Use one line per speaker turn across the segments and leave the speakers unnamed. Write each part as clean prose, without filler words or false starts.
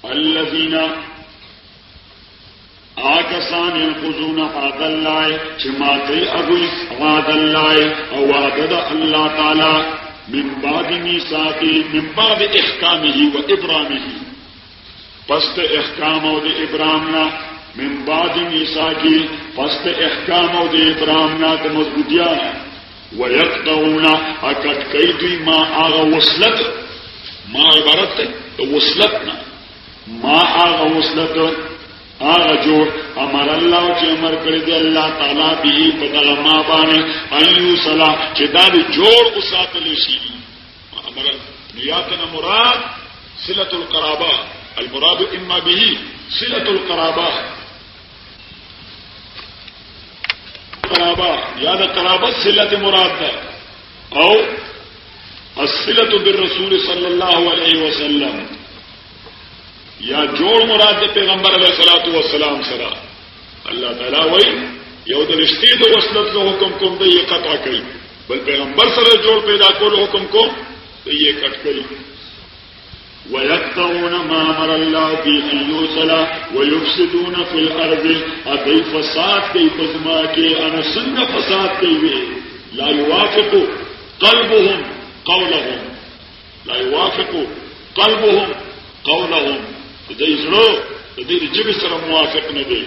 الذین آکسان ينقضون عهد الله چې ماتي اغوي عهد الله او وعد الله تعالی من بعد ميثاقه من بعد احکامه و ابرامه پس احکام او د ابرامنا من بعد ميثاقه پس احکام او د ابرامنا د مضبوطیا ويقطعون اکټ کوي دوی ما هغه وصلت ما عبارت ده وصلتنا ما هغه وصلت هغه جوړ امر الله چې امر کړی دی الله تعالی به په دغه ما باندې ايو صلا چې دا جوړ وساتل شي امر نیاتنا مراد صله القرابه المراد اما به صله القرابه قرابه یا د قرابت صله مراد ده او الصله بالرسول صلی الله علیه وسلم یا جوړ مراد پیغمبر علیہ الصلوۃ والسلام سره الله تعالی وایي یو د رشتې د وصلت حکم کوم دی قطع کړي بل پیغمبر سره جوړ پیدا کول حکم کوم دی کټ کړي ويقطعون ما امر الله به ان يوصل ويفسدون في الارض اي فساد کوي پزما کې ان څنګه فساد کوي لا يوافق قلبهم قولهم لا يوافق قلبهم قولهم دې زړه دې جبه سره موافق نه دي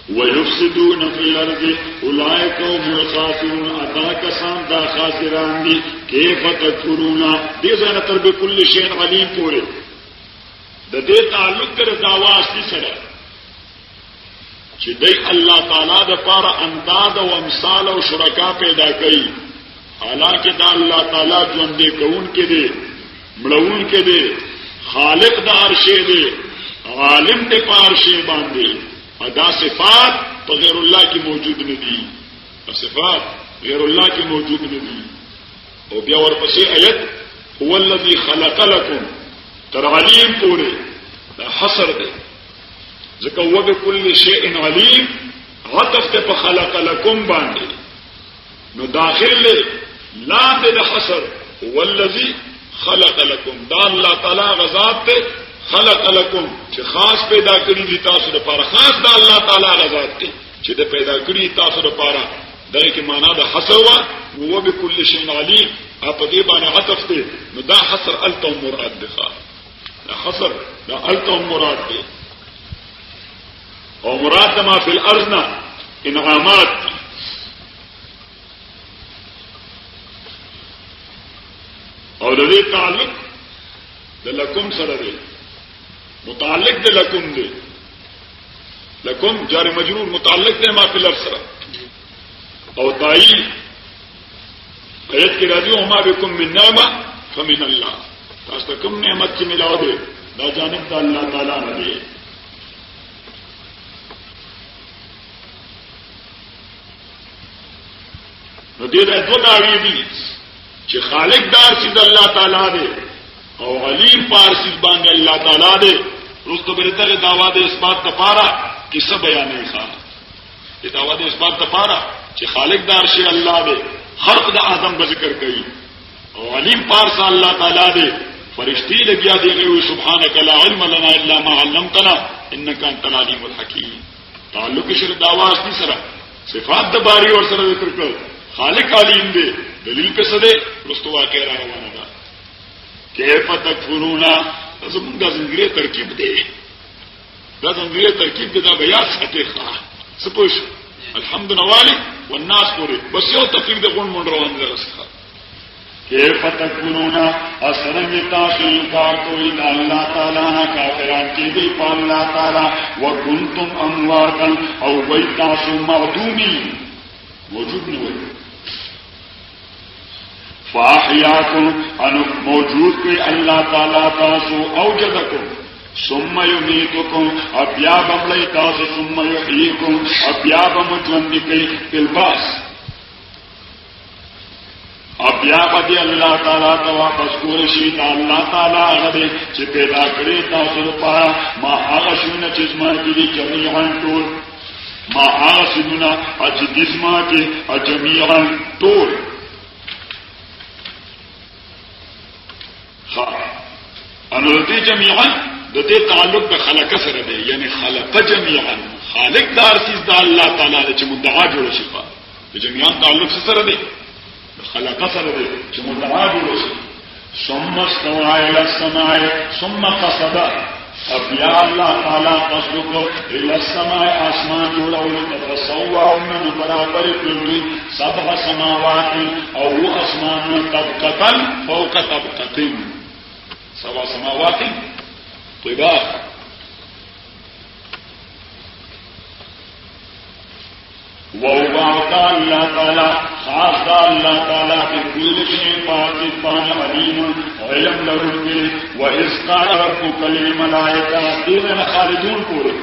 ويفسدون في الارض اولئك هم الخاسرون اتاکسان دا خاسران دي كيف تكفرون دې ځنه تر به کل شی علیم پورې د دې تعلق تر داواستی سره چې دې الله تعالی د پاره انداد او امثال او شرکا پیدا کړي حالانکه دا الله تعالی ژوند کون کې دي مړون کې دي خالق دا عرش دے عالم دے پارش باندھے ادا صفات تو غیر اللہ کی موجود نے دی صفات غیر اللہ کی موجود نے دی اور بیا اور پسے ایت هو الذی خلق لکم تر علیم پورے دا حصر دے ذکر هو بكل شیء علیم عطف تے پا خلق لکم باندھے نو داخل لے لا دے دا حصر هو الذی خلق لکم دا اللہ تعالی غذات تے خلق لکم چې خاص پیدا کړی دي تاسو لپاره خاص دا الله تعالی غذات تے چې دا پیدا کړی تاسو لپاره دغه کې معنا د حصر وا هو بكل شيء علیم په دې باندې عطف ته نو دا حصر التم مراد ده دا حصر دا التم مراد ده او مراد ما فی الارض انعامات اور دې تعلق د لکم سره دی متعلق د لکم دی لکم جار مجرور متعلق دی ما فی الارض سره او دای آیت کې راځي وما بكم من نعمه فمن الله تاسو کوم نعمت چې ملاو دی دا جانب د الله تعالی نه دی نو دې د دوه داوی دي چې خالق دار سید الله تعالی دے او علیم پار سید باندې الله تعالی دے رستو برته دعوا د اثبات تپارا کیسه بیان نه ښه دې دعوا د اثبات تپارا چې خالق دار شی الله دے خلق د اعظم به ذکر کوي او علیم پار سا الله تعالی دے فرشتي لګیا دی وی سبحانك لا علم لنا الا ما علمتنا انك انت العليم الحكيم تعلق شر دعوا استی سره صفات د باری اور سره ذکر کړ خالق علیم دے دلیل پہ سدے رستو واقع رہا روانہ دا کیف تکفرون زمون دا زنگری ترکیب دے دا زنگری ترکیب دے دا بیاد ساتے خواہ سپوش الحمد نوالی والناس پورے بس یو تفریق دے خون من روان دے رسخا کیف تکفرون اثرنگ تاثیل کارتوئی دا اللہ تعالیٰ کافران کی دی پا اللہ تعالیٰ وکنتم امواتا او ویتاسو معدومی موجود نوئی فاحیاکم انو موجود کوئی اللہ تعالیٰ تاسو اوجدکم ثم یمیتکم ابیاب املی تاسو ثم یحییکم ابیاب مجوندی کئی بالباس ابیاب دی اللہ تعالیٰ تواپس کورشید اللہ تعالیٰ اغدے چی پیدا کرے تاسو پارا ما آغشون چیزمان کی دی جمیعان طول ما آغشون اچی دزمان کی جمیعان طول انودی جمیعا دے تعلق د خلق سره دی، یعنی خلق جمیعا خالق دار چیز دا الله تعالی چې مدعا جوړ شي. په جمیعا تعلق سره دی، خلق سره دی چې مدعا جوړ شي. ثم استوى الى السماء ثم قصد، اب یا اللہ تعالی قصد کو الى السماء آسمان جوړول، فسواهن برابر کړی 7 سماوات او اسمان طبقه فوق طبقه، 7 سماوات طباق. وَوَعْدَ اللَّهِ تَعَالَى خاص اللہ تعالیٰ کے کل شيء پاکستان علیم علم لرونکے. وَإِذْ قَالَ رَبُّكَ لِلْمَلَائِكَةِ تیرے خالدون پورے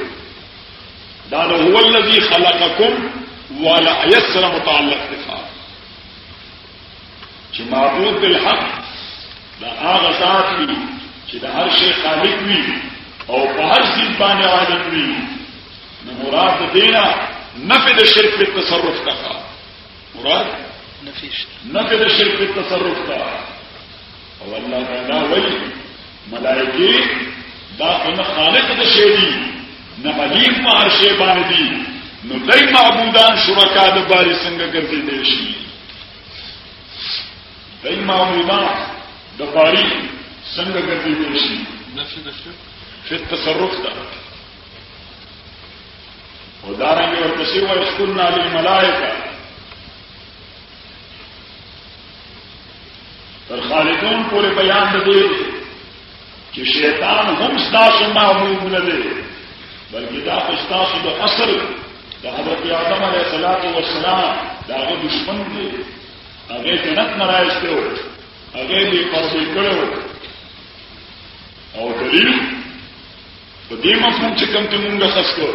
دادا هو الذي خلقكم ولا يسر متعلق دفاع کہ معبود بالحق دا آغا ذات بھی کہ دا ہر شيء خالق بھی اور ہر چیز بانے عالم بھی. مراد دینا نفی د شرک په تصرف کا مراد نفی د شرک په تصرف کا. او الله تعالی ولی ملائکه دا په خالق د شی دی نه علیم په هر شی باندې دی، نو دای معبودان شرکا د باری څنګه ګرځي دي شي. دای معبودان د باری څنګه ګرځي دي شي. نفی د شرک په تصرف کا ودارنگی ورپسی وَإِذْ لِلْمَلَائِكَةِ پر خالدون پورے بیان دے کہ شیطان ہم ستاسو معبود نہ دے بلکہ دا ستاسو دا اصل دا حضرت آدم علیہ السلام دا اگر دشمن دے اگر جنت نرائشتے ہو اگر بھی پردے کرو. اور دلیل تو دی مفہوم چکم تمونگا خس کو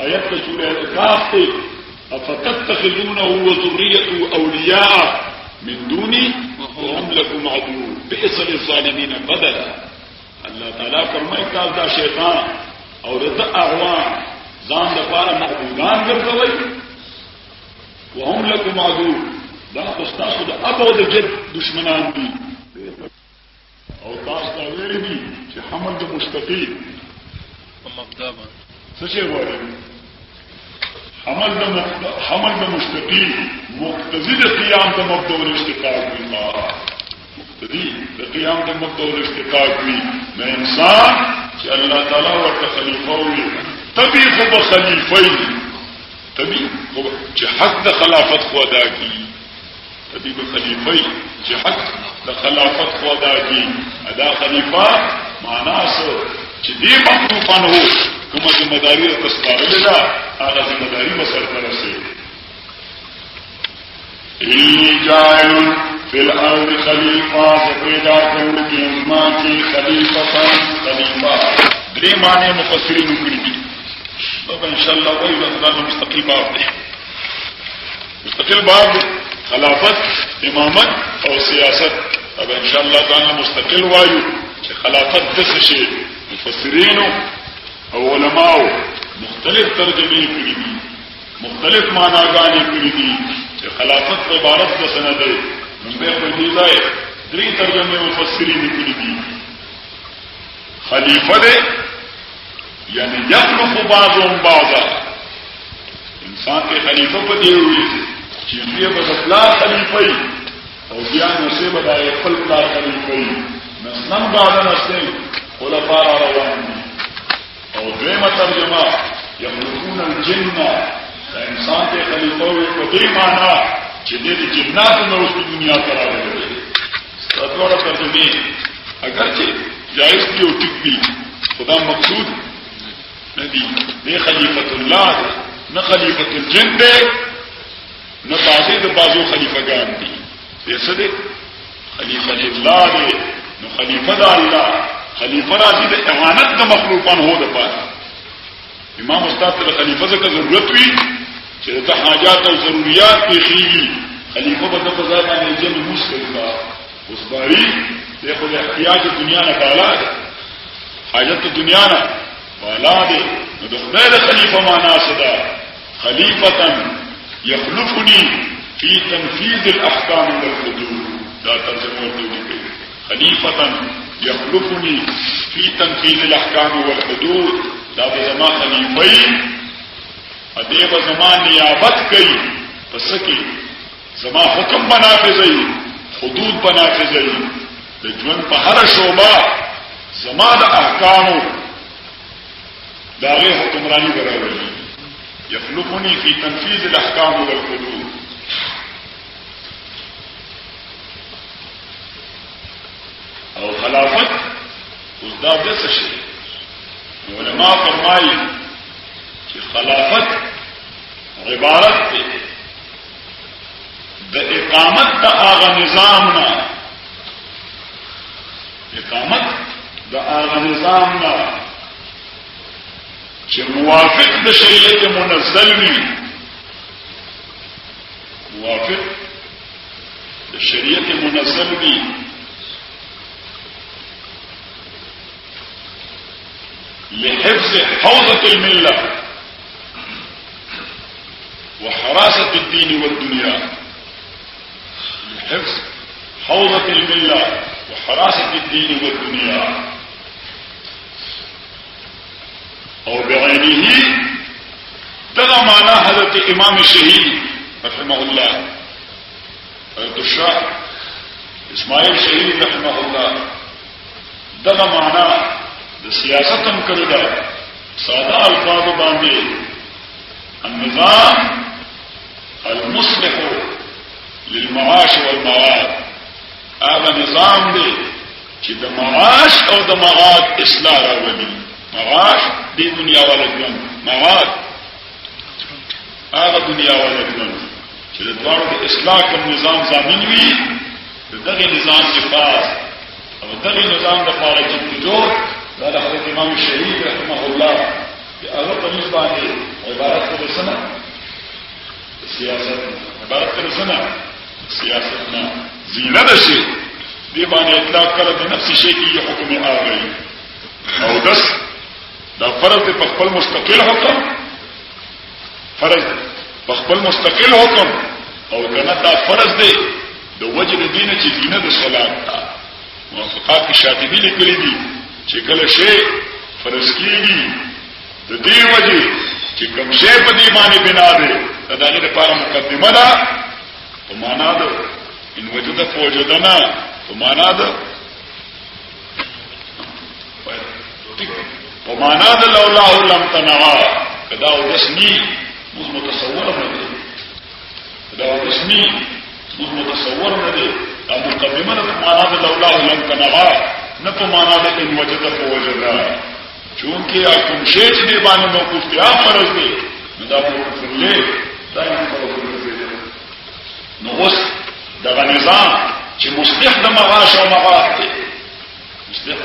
آیت کا سورہ اعراف تے افتتخذونه وذريته اولیاء من دونی وهم لكم عدو بئس للظالمین بدلا. اللہ تعالیٰ فرمائے کہ دا شیطان اور دا اعوان ځان د پاره معبودان ګرځوي وهم لكم عدو دا تاسو د ابو د جد دشمنان دي. او تاسو دا ویلي دي چې حمل د مستقیم مقدمه څه وایي حمل د مستقیم مقتضی د قیام د مبدا الاستقاق بالله مقتضی د قیام د مبدا الاستقاق وي نو انسان چې الله تعالی ورته خلیفہ وي تبي خو خلیفہ تبي خو چې حق د خلافت خو ادا کی تبي خلیفہ چې حق د خلافت خو ادا کی ادا خلیفہ معنا سو چې دې مخلوقان هو کومه ذمہ داری تسپارل ده هغه ذمہ داری مسر پر رسي. جائل فی الارض خلیفہ پیدا کرنے کے ازمان کی خلیفہ درې معنی مفسرین کړي دي. تو انشاءاللہ وہی وقت مستقل باب دے مستقل باب خلافت امامت اور سیاست. اب انشاءاللہ تعالی مستقل وایو کہ خلافت دس شی مفسرین او علماء مختلف ترجمے کړي دي مختلف معناګانې کړي دي چې خلافت عبارت د سند ده. موږ په دې ځای درې ترجمه مفسرین کړي دي. خلیفہ ده یعنی یخلق بعضهم بعضا انسان کے خلیفہ په دی وي چې یې په خپل خلیفہ او بیا نصیب بدای خپل خلیفہ نن بعد نسل خلفاء روان دي. اور دویمه ترجمه یخلقون الجن انسان کے خلیفہ ہوئے په دې معنا چې د جناتو نو اوس دنیا ته راغلي. ستاسو ترجمه اگرچه جائز کی او ټیک دي خدا مقصود ندی دی خلیفۃ اللہ نہ خلیفۃ الجن دے نہ بعضی د بازو خلیفگان دی. ایسا دے خلیفۃ اللہ دے نہ خلیفہ دا اللہ خلیفہ راضی دے اعانت دا مخلوقان ہو دا پاس. امام استاد ته خلیفہ کا ضرورت ہوئی چې د حاجات او ضروریات پیښیږي خلیفہ به د فضا باندې جن مسکا اس باری دیکھو احتیاج دنیا نہ بالا ہے حاجت دنیا نہ بالا دے خدای د خلیفہ معنا صدا خلیفۃ یخلفنی فی تنفیذ الاحکام والحدود دا ترجمه ورته کوي خلیفۃ یخلفنی فی تنفیذ الاحکام والحدود دا بزما خلیفی ادیب زما نیابت کئی پسکی زما حکم بنافذی حدود بنافذی د ژوند په هر شعبه زما د احکامو داغه حکمرانی برابري یخلفنی فی تنفیذ الاحکام والحدود. او خلافت اوس دا د څه شي؟ علماء فرمایي چې خلافت عبارت دی د اقامت د هغه نظام نه، اقامت د هغه نظام نه چې موافق د شریعت منزل وي، موافق د شریعت منزل وي، لحفظ حوزة الملة وحراسة الدين والدنيا، لحفظ حوزة الملة وحراسة الدين والدنيا. او بعينه دغا معنى حضرت امام الشهيد رحمه الله، حضرت الشاه اسماعیل شهید رحمه الله دغا معنى د سیاستم کړی دا ساده الفاظ باندې النظام المصلح للمعاش والمعاد، هذا نظام دی چې د معاش او د معاد اصلاح راولي. معاش دی دنیا والا ژوند، معاد هغه دنیا والا ژوند چې د دواړو د اصلاح کوم نظام ضامن وي، د دغه نظام حفاظ او دغه نظام د لپاره جدوجہد دا حضرت امام شهید رحمه الله دی هغه په نسبت باندې عبارت کړي سره سیاست، عبارت کړي سره سیاست نه زینه ده شي دی باندې اطلاق کړه د نفس شي کې حکم آغی او دس دا فرض په خپل مستقل حکم، فرض په خپل مستقل حکم او کنه دا فرض دی د وجه دینه چې دینه د صلات تا موافقات کې شاطبی لیکلي دي چې کله شی فرض کیږي د دې وجه چې کوم شی په دې باندې بنا دی دا دغه لپاره مقدمه ده په معنا ده ان وجد فوجدنا په معنا ده په معنا ده لولا لم تنعا کدا ودسنی موږ متصور نه دي، کدا ودسنی موږ متصور نه دي او مقدمه ده په معنا ده لولا لم تنعا نه په معنا ده ان وجد فوجدنا، چونکه کوم شی چې دی باندې موقوف دی فرض دی نو دا موقوف دی دا یې نو اوس دغه نظام چې مصلح د معاش او معاد دی، مصلح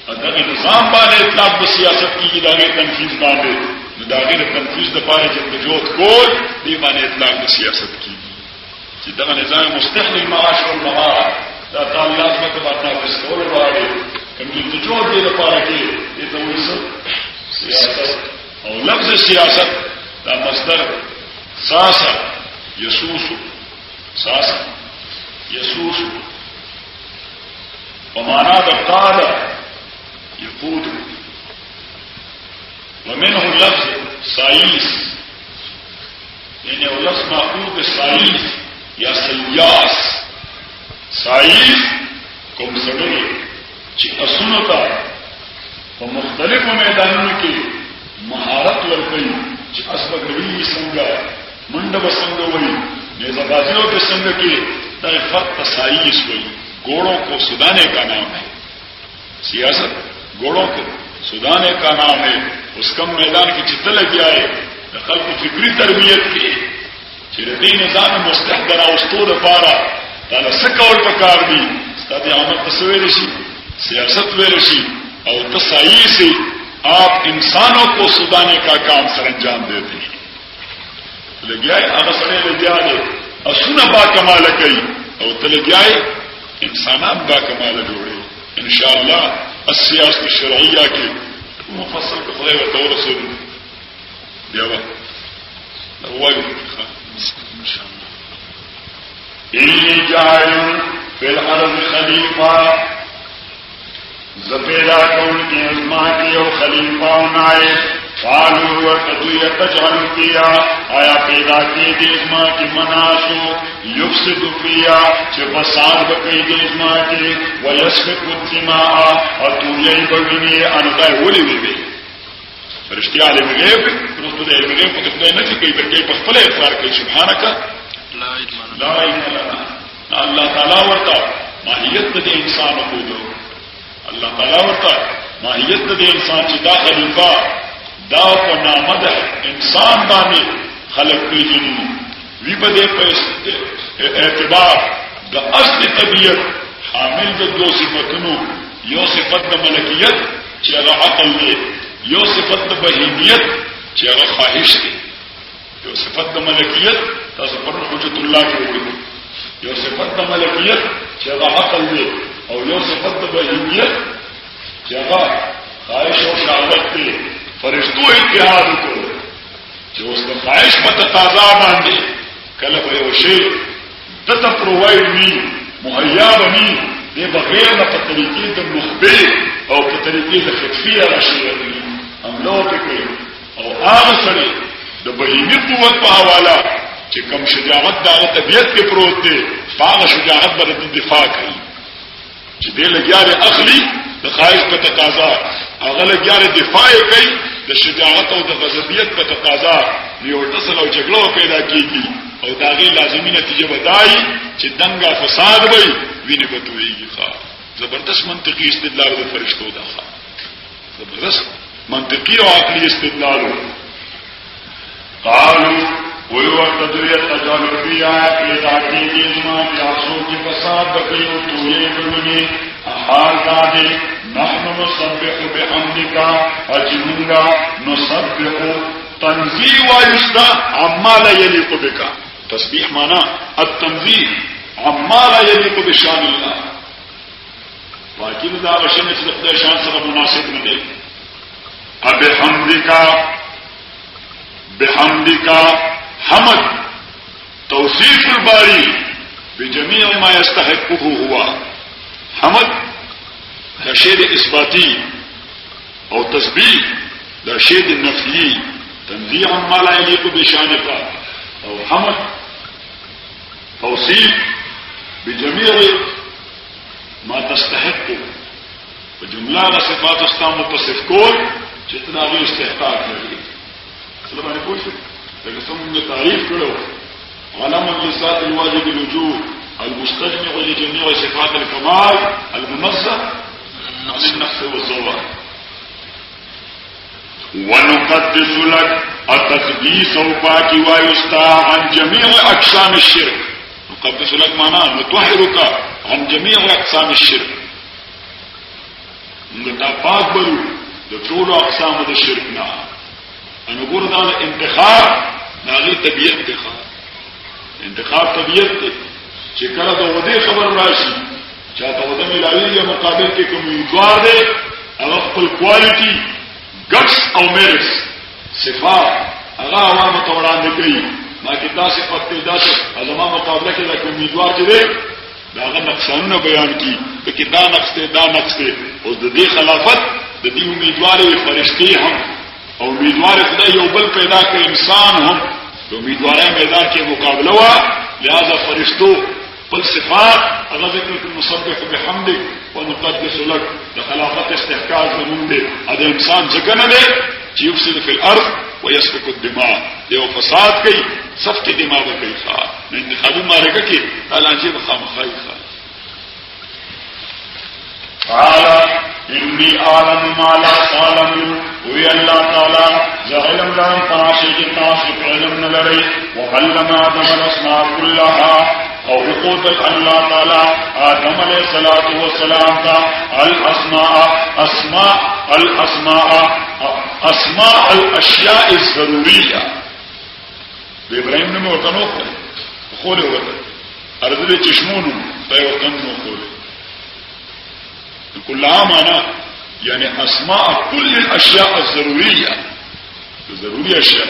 دغه نظام باندې اطلاق د سیاست کیږي، دغه تنفیذ باندې نو دغه تنفیذ د پاره جدوجہد کول دی باندې اطلاق د سیاست کیږي چې دغه نظام مصلح للمعاش والمعاد دا تعالی لازمه ته نافذ کول غواړي، کوم جدوجہد دی لپاره کې دې وایي سیاست او لفظ سیاست دا مصدر ساسا یسوس، ساسا یسوس ومعنى قال يقود، ومنه اللفظ سايس، يعني هو لفظ مأخوذ سايس یا سیاس. سايس کوم سړی چې اسونو ته په مختلفو میدانونو کې مهارت ورکوي چې اسبق روي څنګه منډه به څنګه وایي نیزه بازیوں کے سنگ کی فرق سائیس ہوئی. گھوڑوں کو سدانے کا نام ہے، سیاست گھوڑوں کو سدانے کا نام ہے. اس کم میدان کی چت لگ جائے خلق فکری تربیت کی چردی نظام مستحدر استور پارا تالا سکول پکار دی استاد عمل تصویرشی سیاست ویرشی اور تسائی سے آپ انسانوں کو سدانے کا کام سر انجام دیتے ہیں. لگیائے آسڑے لگیائے اسنا با کمال کئی اور تلگیائے انسانات با کمال جوڑے انشاءاللہ السیاست الشرعیہ کے مفصل کو خدای و طور رسول دیوا نوائی انشاءاللہ. انی جائل فی الارض خلیفہ زپیدا کون کی ازما کی او خلیفہ نائے قالوا وتدوی تجعل فيها آیا پیدا کی دی ازما کی مناسو یفسد فيها چه فساد بکی دی ازما کی ویسفک الدماء اتولی بگنی انتای ولی بی فرشتی عالم غیب رسول دی علم غیب پتہ خدای نچی کئی بلکہ پخپل اقرار کئی سبحانکا لا الہ لنا اللہ تعالی ورطا ماہیت دی انسان خودو اللہ تعالی ورطا ماہیت دی انسان چی دا خلیفہ دا کو نامد انسان بانے خلق کی جنی وی بدے اعتبار دا اصل طبیعت حامل دا دو صفتنو یو صفت دا ملکیت چیغا عقل دے یو صفت دا بہیمیت چیغا خواہش دے یو صفت دا ملکیت تا سفر حجت اللہ کے ہوئے یو صفت دا ملکیت چیغا عقل دے اور یو صفت دا بہیمیت چیغا خواہش و شہوت دے فرشتو اتحاد کو جو اس کا خواہش پر تقاضا باندھے کلب وشے دت پرووائڈ بھی مہیا بنی دے بغیر نہ طریقے د مخبے اور طریقے د خفیہ رشیت ہم لوگ کے اور آگ سڑے د بہیمی قوت پا حوالہ کہ کم شجاعت دا طبیعت کے پروت دے پاگ شجاعت برد دفاع کری کہ دے لگیار اخلی د خواہش پر تقاضا اغل گیار دفاع کئی د شجاعت او د غضبیت په تقاضا یو تصل او جګړه پیدا کیږي او داغي لازمي نتیجه بدایي چې دنګا فساد وي ویني بتويږي ښا زبردست منطقي استدلال د فرشتو دا ښا زبردست منطقي او عقلي استدلال قالوا ويوتدري تجعل فيها پیدا کیږي ما پیاسو کی فساد بکیو تو یې بني حال دادی نحن نسبح بحمدك اجمنگا نسبح تنزیح وایستا عما لا یلیق بک تسبیح مانا التنزیح عما لا یلیق بشان اللہ باقی دا غشن چې خدای شان سره مناسب نه دی بحمدك حمد توصیف الباری بجميع ما يستحقه هو حمد دا شید اثباتی او تسبیح دا شید نفی تنزیح ما لا یلیق بشانک او حمد توصیف بجميع ما تستحق بجملہ صفات استا متصف کول جتنا بھی استحقاق لگی مطلب نے پوچھ لیکن سم نے تعریف کرو علم لذات الواجب الوجود المستجمع لجميع صفات الكمال المنزه عن النفس والزوال ونقدس لك التقديس وباقي ويستا عن جميع اقسام الشرك نقدس لك معناه نطهرك عن جميع اقسام الشرك نتا پاک برو د ټول اقسام د شرک نه ان ګور دا انتخاب ناغي طبيعت انتخاب طبيعت چې کله د ودې خبر راشي چاته وده ملاوي مقابل کې کوم امیدوار دی هغه خپل کوالټي ګټس او میرټس صفات هغه عوامو ته وړاندې کوي ما کې دا صفات دی دا ازما مقابله کې د امیدوار چې دی داغه نقصانونه بیان کی چې دا نقص دی دا نقص دی او د دې خلافت د دې امیدوارې فرشتي هم او امیدوار خدای یو بل پیدا کړ انسان هم د امیدوارۍ میدان کې مقابله وا لہذا فرشتو بل صفات هغه ذکر المسبح بحمدك ونقدس لك د خلافت استحقاق زمون دی دا انسان ځکه نه دی چې یفسد فی الارض ويسفك الدماء یو فساد کوي سفک دماغ کوي ښا نه انتخابي معرکه کې اعلانجه بخامخای ښا قال انی اعلم ما لا تعلمون وی اللہ تعالی علم لهم فاشی کی تاسف علم نلری وعلم آدم الاسماء كلها او حقوق اللہ تعالی آدم علیہ الصلوۃ والسلام کا اسماء الاشیاء الضروریہ ابراہیم نے وطن کھولے ہوئے ارض چشمون طے وطن کھولے كلها معنى يعني اسماء كل الاشياء الضروريه ضروري اشياء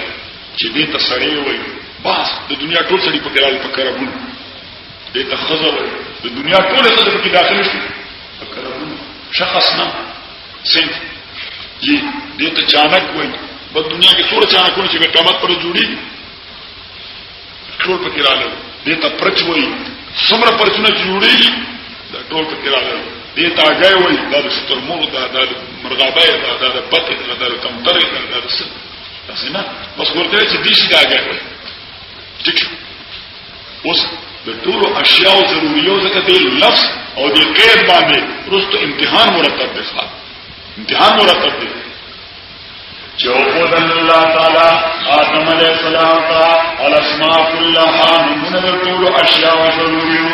چې دې تصریح وي بس د دنیا ټول سړي په کلال فکرونه دې تخزر د دنیا ټول سړي په داخله شي فکرونه شخص نہ صنف جی دې ته چانک وایي. بس دنیا کې ټول چانکونه چې قیامت پر جوړي ټول پکې راغلي. دې ته پرچ وایي. څومره پرچونه جوړيږي دا ټول پکې راغلي. دې ته اگای وایي. دا د سترمور دا د مرغابې دا د پته دا د کمترې دا د څه تاسو نه بس ورته چې دې شي دا اگای وایي. ٹھیک اوس د ټولو اشیاء ضروريو ځکه دې لفظ او دې قید باندې رستو امتحان مرتب دی. امتحان مرتب دی. چوپود اللہ تعالی آدم علیہ السلام کا الاسماء کلها نمونه د ټولو اشیاء ضروريو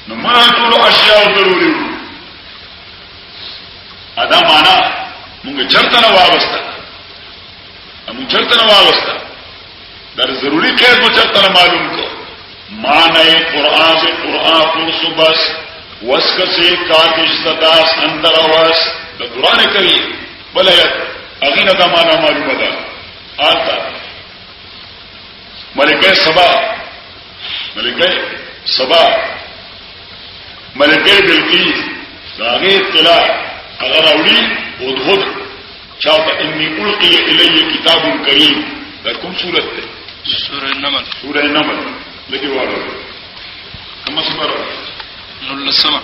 نمونه د ټولو اشیاء ضروريو ادا معنا موږ چرته نه وابسته موږ چرته نه وابسته در ضروری قید مو چرته نه معلوم کو معنی قرآن سے قرآن پرس بس وسک سے کاتش ستاس اندر وس د قرآن کریم بلایت اغین دا مانا معلوم دا آتا ملکہ سبا ملکہ بلقیس دا اغی اطلاع اگر اولی ادھد چاہتا انی القی الی کتاب کریم دا کم صورت ہے
سورہ نمل.
سورہ نمل لگی وارا کم سمر
نلسمہ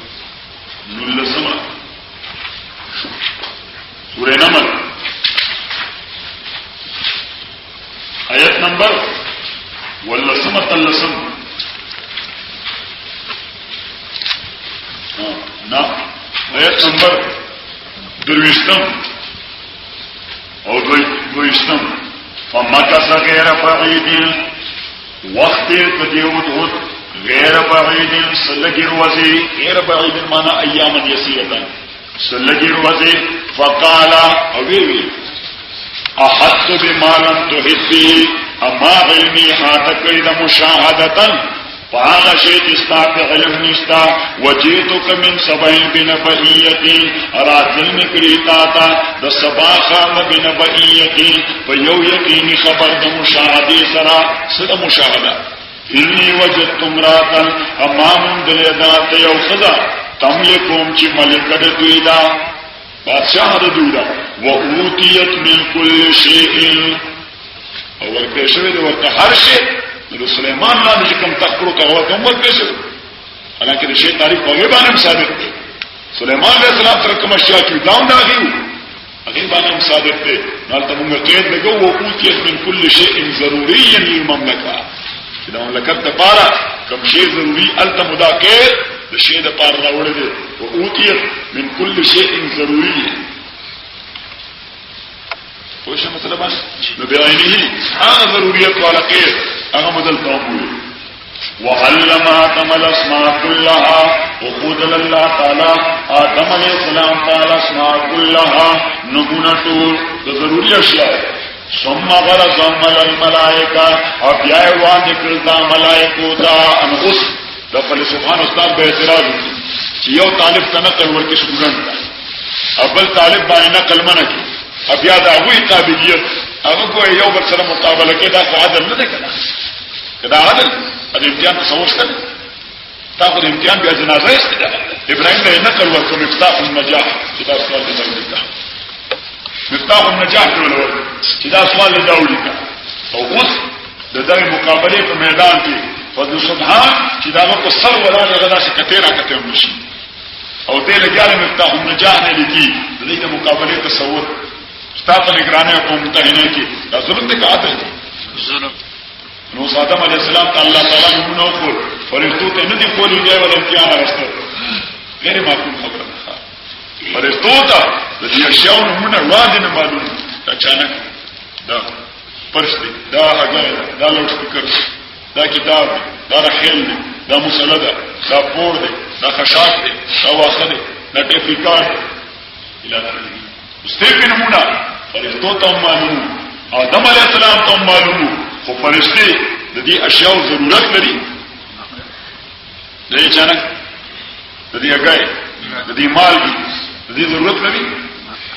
سورہ نمل آیت نمبر واللسم تلسم آیت نمبر درویشتم او دویشتم فمکس غیر بعید وقت تدیود غیر بعید سلگی روزی غیر بعید مانا ایاما یسیرتا سلگی روزی فقالا اویوی احط بما لم تحط به اما علمی حاتکړي د مشاهدتن فاغه شی چې ستاسو علم نشتا وجیتک من سبعین بنبئیتی راتل نکړي تا د سبا خام بنبئیتی په یو یقیني خبر د مشاهدې سره سره مشاهده انی وجدت امراتن امام دلیدات یو خدا تملکوم چې ملک د دوی دا بادشاہ د دوی دا وَأُوتِيَتْ مِنْ كُلِّ شَيْءٍ او ورکړی شوی دی ورته هر شی د سلیمان باندې کوم تکړو ته ورته ورکړی شوی حالانکه د شی تعریف په باندې صادق دی. سلیمان علیه السلام تر کوم اشیاء چې داون داغي هغه باندې صادق دی. نالته موږ قید لګو وَأُوتِيَتْ مِنْ كُلِّ شَيْءٍ ضَرُورِيًّا لِلْمَمْلَكَةِ دا مملکت لپاره کوم شی ضروری الته مداکې د شی د پاره راوړل دي. وَأُوتِيَتْ مِنْ كُلِّ شَيْءٍ ضَرُورِيًّا پوښتنه مطلب نو بعینه هغه ضرورت والا کې هغه بدل توموي. وعلم آدم الاسماء كلها وقود الله تعالی آدم علیہ السلام تعالی اسماء كلها نمونتو ضروری اشیاء ثم غرض عمل الملائکه او بیا وانه کړه ملائکو دا انغس د خپل سبحان استاد به اعتراض چې یو طالب ته نقل ورکړي شګران اول طالب باندې نقل منه کی بیا دا وی قابلیت هغه کوی یو بل سره مقابله کې دا عادل نه ده کنه دا عادل د امتحان څوشته تا خو د امتحان بیا جنازه استدلال ابراهيم له نقل ورکړ مفتاح النجاح چې دا سوال دی مفتاح النجاح ټول چې دا سوال دی ولیکا او اوس د دغه مقابله په میدان کې فضل سبحان چې دا په سر ولاله غدا چې کتیرا کته ونشي او دې لګاله مفتاح النجاح نه لیکي د دې مقابله تصور ستاسو نگرانی او ممتحنه کې دا ظلم دی عادل دی
ظلم.
نو آدم علیہ السلام ته الله تعالی نمونه وکړ فرشتو ته نه دی کولی دی ول امتحان راستل غیر معقول خبره ده. فرشتو ته د دې اشیاء نمونه وړاندې نه معلوم اچانک دا پرشتي دا هغه دا لوډ سپیکر دا کتاب دا رحل دا مسلده دا پور دی دا خشاک دی دا واخه دی دا ټیفیکار الى اخره مستقی نمونه فرشتو ته معلوم آدم علیہ السلام ته معلوم خو فرشتي د دې اشیاء ضرورت لري دې چانه د دې هغه د دې مال د دې ضرورت لري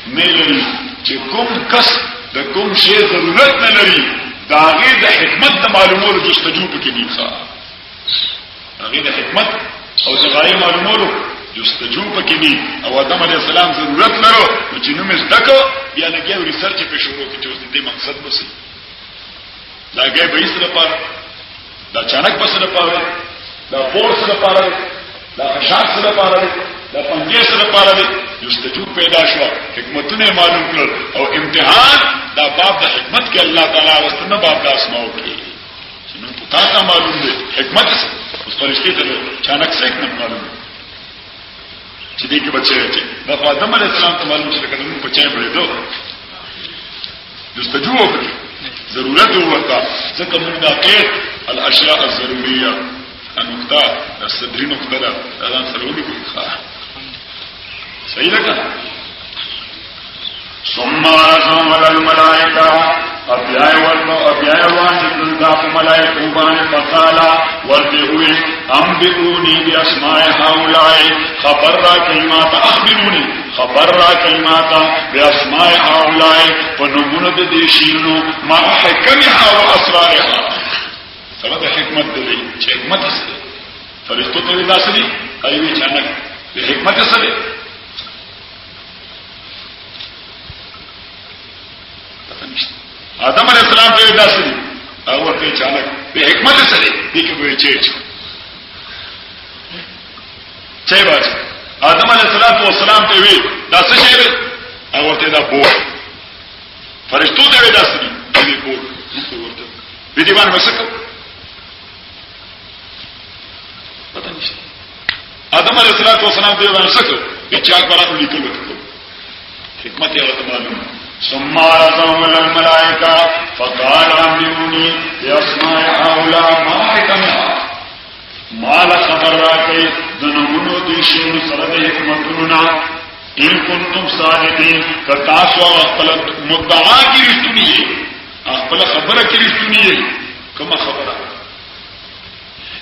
نه لري چې کوم کس د کوم شی ضرورت نه لري دا هغه د حکمت د معلومولو جستجو پکې دي ښه هغه د حکمت او څنګه معلومولو جستجو پکې دي او آدم علیه السلام ضرورت لرو چې نو مې زده بیا لګیا ریسرچ په شروع کې چې اوس دې مقصد وسی لاګي به یې سره پاره دا چانک په سره پاره دا پور سره پاره دا خشاک سره پاره دا پنجې سره پاره جستجو پیدا شو حکمتونه معلوم کړل او امتحان دا باب د حکمت کې الله تعالی واستنه باب د اسماء کې چې نو تاسو معلوم دي حکمت اوس فرشتي ته چانک څه حکمت معلوم چې دې کې بچي راځي دا آدم علیه السلام ته معلوم شي کله نو بچي بړېدو جستجو وکړي ضرورت ورته ځکه موږ دا کې الاشیاء الضروريه النقطه الصدري نقطه دا ځان سره ولیکو صحیح لگا ثم رسم على الملائكه ابيای وان ذات ملائکه باندې فقالا ورته وي انبئوني باسماء هؤلاء خبر را کلمات اخبروني خبر را کلمات باسماء هؤلاء فنمونه د دې شینو ما حکمها واسرارها سبب حکمت دې چې حکمت سره فرشتو ته داسې ایوي چانک د حکمت سره آدم علیہ السلام ته داسې او ورته چانک په حکمت سره دې کې به چېچ چي باز آدم علیہ السلام ته وی داسې شی او ورته دا بو فرشتو ته داسې دې بو ورته دې باندې مسکو پتہ نشته آدم علیہ السلام ته باندې مسکو چې چا برابر لیکلو حکمت یې معلومه ثم رسم على الملائكة فقال انبئوني بأسماء هؤلاء ما حكمها ما لخبر راكي دنمونو ديشين سرد حكمتنا ان كنتم صادقين كتاسوا اخبر مدعا کی رشتونی ہے اخبر خبر کی رشتونی ہے کما خبر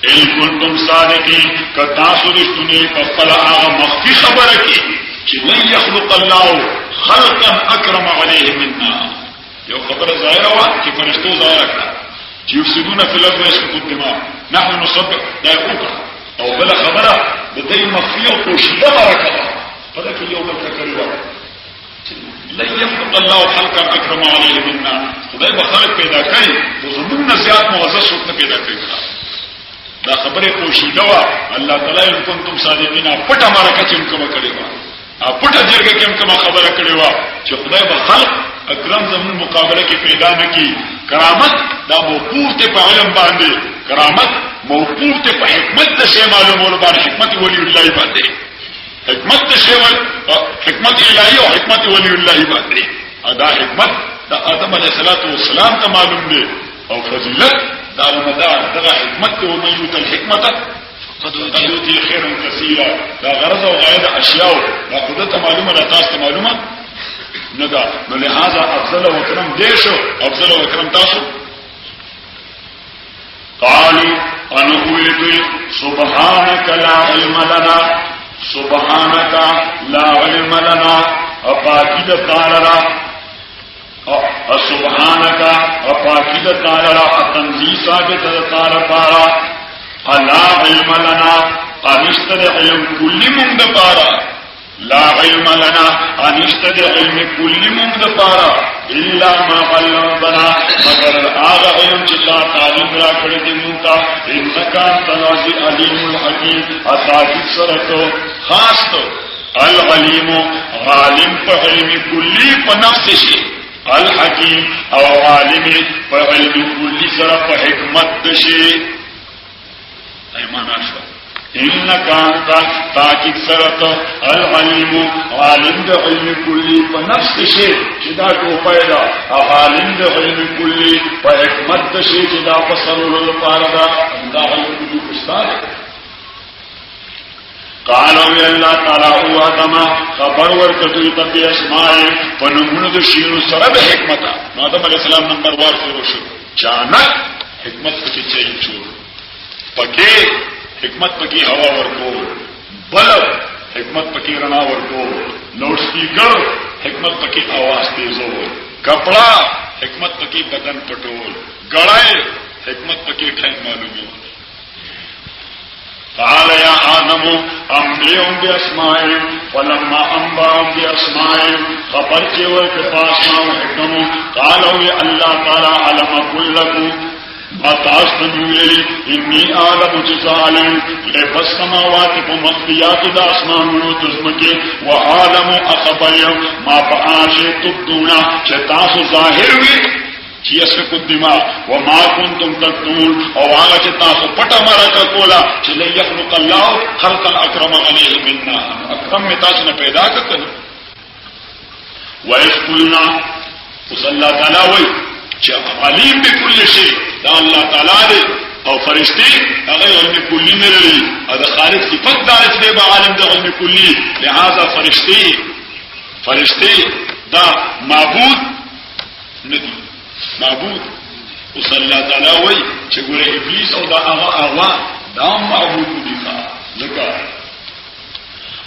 ان كنتم صادقين كتاسوا رشتونی فقال مخفي خبر کی چې لن يخلق الله خلقا اکرم علیه منا یو خبر ظاهره وا چې فرشتو ظاهره کړه چې یفسدون فی الارض ويسفكون الدماء نحن نسبح دا وکړه او بل خبره د دې مخفي او پوشیده برکت پدې کې یو بل کړو لن يخلق الله خلقا اکرم علیه منا خدای به خلق پیدا کړي د زمون زیات معزز شخص پیدا کړي دا خبره پوشیده وا الله تعالی ان کنتم صادقین پټه برکت چې کوم کړي پټه جرګه کې کوم خبره کړې و چې خدای به خلق اکرم زمون مقابله کې پیدا نکي کرامت دا موقوف ته په علم باندې کرامت موقوف ته په حکمت ته شی معلومول باندې حکمت ولی الله باندې حکمت ته شی حکمت الهی او حکمت ولی الله باندې ادا حکمت دا آدم علیه السلام ته معلوم دی او فضیلت دا مدار دغه حکمت او میوت الحکمت قد اوتی خیرا کثیرا دا غرض او غایه د اشیاء دا قدرت معلومه را تاسو معلومه نه دا نو لہذا افضل او کرم دیشو افضل او کرم تاسو قالوا انویت سبحانك لا علم لنا سبحانك لا علم لنا اپاکی د تعالی سبحانك اپاکی د تعالی تنزیه ثابت د تعالی پارا لا علم لنا انشتد علم کلی من دپارا لا علم لنا انشتد علم کلی من دپارا الا ما علمتنا مگر آغا علم چتا تعلیم را کردی منتا انکا تنازی علیم الحکیم اتاکید سرطو خاص تو العلیم عالم پا علم کلی پا نفس شی الحکیم او عالم پا علم کلی سر پا حکمت شی ایمان آشوا انکا انتا تاکید سرط العلیم عالم دا علم کلی پا نفس شی چدا کو پیدا عالم دا علم کلی پا حکمت شی چدا پا سرور پاردا دا علم کلی پستار قالوا یا اللہ تعالی او آدم خبر ورکتوی تبی اسمائی پا نمون دا شیرو سرد حکمتا آدم علیہ السلام نمبر وار شروع شد چانک حکمت پکی چاہی چور پکی حکمت پکی ہوا ورکو بلب حکمت پکی رنا ورکو لاؤڈ سپیکر حکمت پکی آواز تیزو کپڑا حکمت پکی بدن پٹول گڑائے حکمت پکی ٹھنگ معلومی قال يا آدم أنبئهم بأسمائهم فلما أنبأهم بأسمائهم خبرت وكفاسنا وحكموا قالوا يا الله تعالى ألم أقل لكم اتاستم ویلی انی عالم جزالم لب السماوات ومخفیات دا اسمانونو تزمکی و عالم اخبریم ما پآشے تبدونا چتاس ظاہر ہوئی چیسک الدماء وما کنتم تکتمون او آغا چتاس پٹا مرا کولا چلی یخلق اللہ خلقا اکرم علیہ مننا اکرم میں تاس نے پیدا کرتا ویس قلنا اس اللہ تعالیٰ وی علیم بكل شيء دا اللہ تعالیٰ دے او فرشتے اگر علم کلی میں رہی اگر خالق صفت دارت دے با عالم دا علم کلی لہذا فرشتے دا معبود ندی معبود اس اللہ تعالیٰ وی چگورے ابلیس او دا آغا دا معبود ندی لکا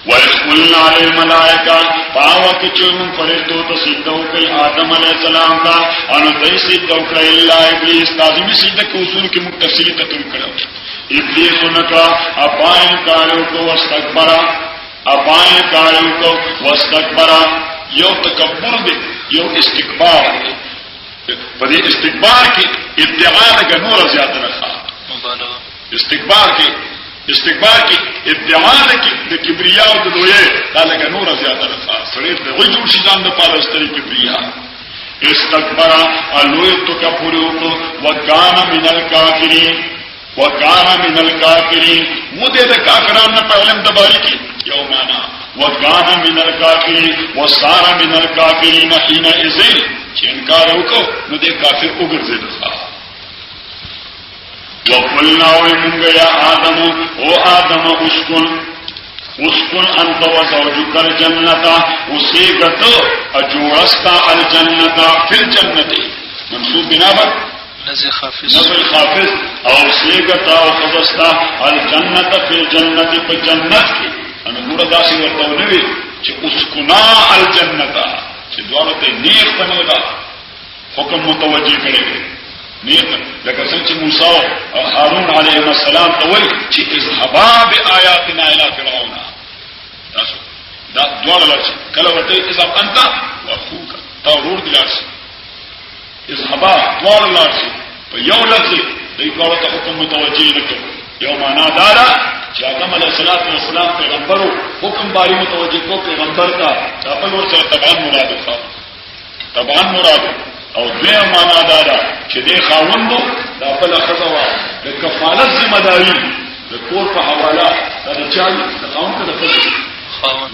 وَيَسْقُلْنَا لِلْمَلَائِكَةِ پاوک چون فرشتو تو سجدو کئی آدم علیہ السلام کا انو دی سجدو کئی اللہ ابلیس تازمی سجدہ کے اصول کی مکتفصیلی تطور کرو ابلیس انکا اپائن کارو کو واستکبرا اپائن کارو کو واستکبرا یو تکبر دے یو استکبار دے پدی استکبار کی ادعا لگا نور زیادہ رکھا استکبار کی ادعا د کبریا او د لوی دا لکه نور زیاته رفع سړی د وی جوړ شي ځان د پاره ستړي کبریا استکبر الوی تکبر وکانه من الکافرین مده د کافرانو په علم د باری کې یو معنا وکانه من الکافرین وصار من الکافرین حين اذن چې انکار وکړو نو د کافر وګرځیدل وقلنا ومنگ یا آدم او آدم اسکن انت وزوجک الجنتا اسیگت اجورستا الجنتا فی الجنتی منصوب بنابر نزل خافظ او اسیگت او خضستا الجنتا فی الجنتی پا جنت کی انگور داسی ورطونوی چه اسکنا الجنتا چه دوارت نیخ بنیگا حکم متوجہ کرے گئے نیت لکه څنګه چې موسی او هارون علیهم السلام ته وایي چې اذهبا بآیاتنا الى فرعون تاسو دا دواړه لارښ کله ورته اذهب انت واخوك تا ورور دي لارښ اذهبا دواړه لارښ په یو لفظ دې دواړه ته حکم متوجه نه کړ یو معنا دا ده چې آدم علیه السلام پیغمبرو حکم باری متوجه کو پیغمبر کا خپل ورته طبعا مراد او دوی معنا دادا چې دې خاوندو دا خپل خزوا د کفالت ذمہ داری د کور په حواله د چالو د خاوند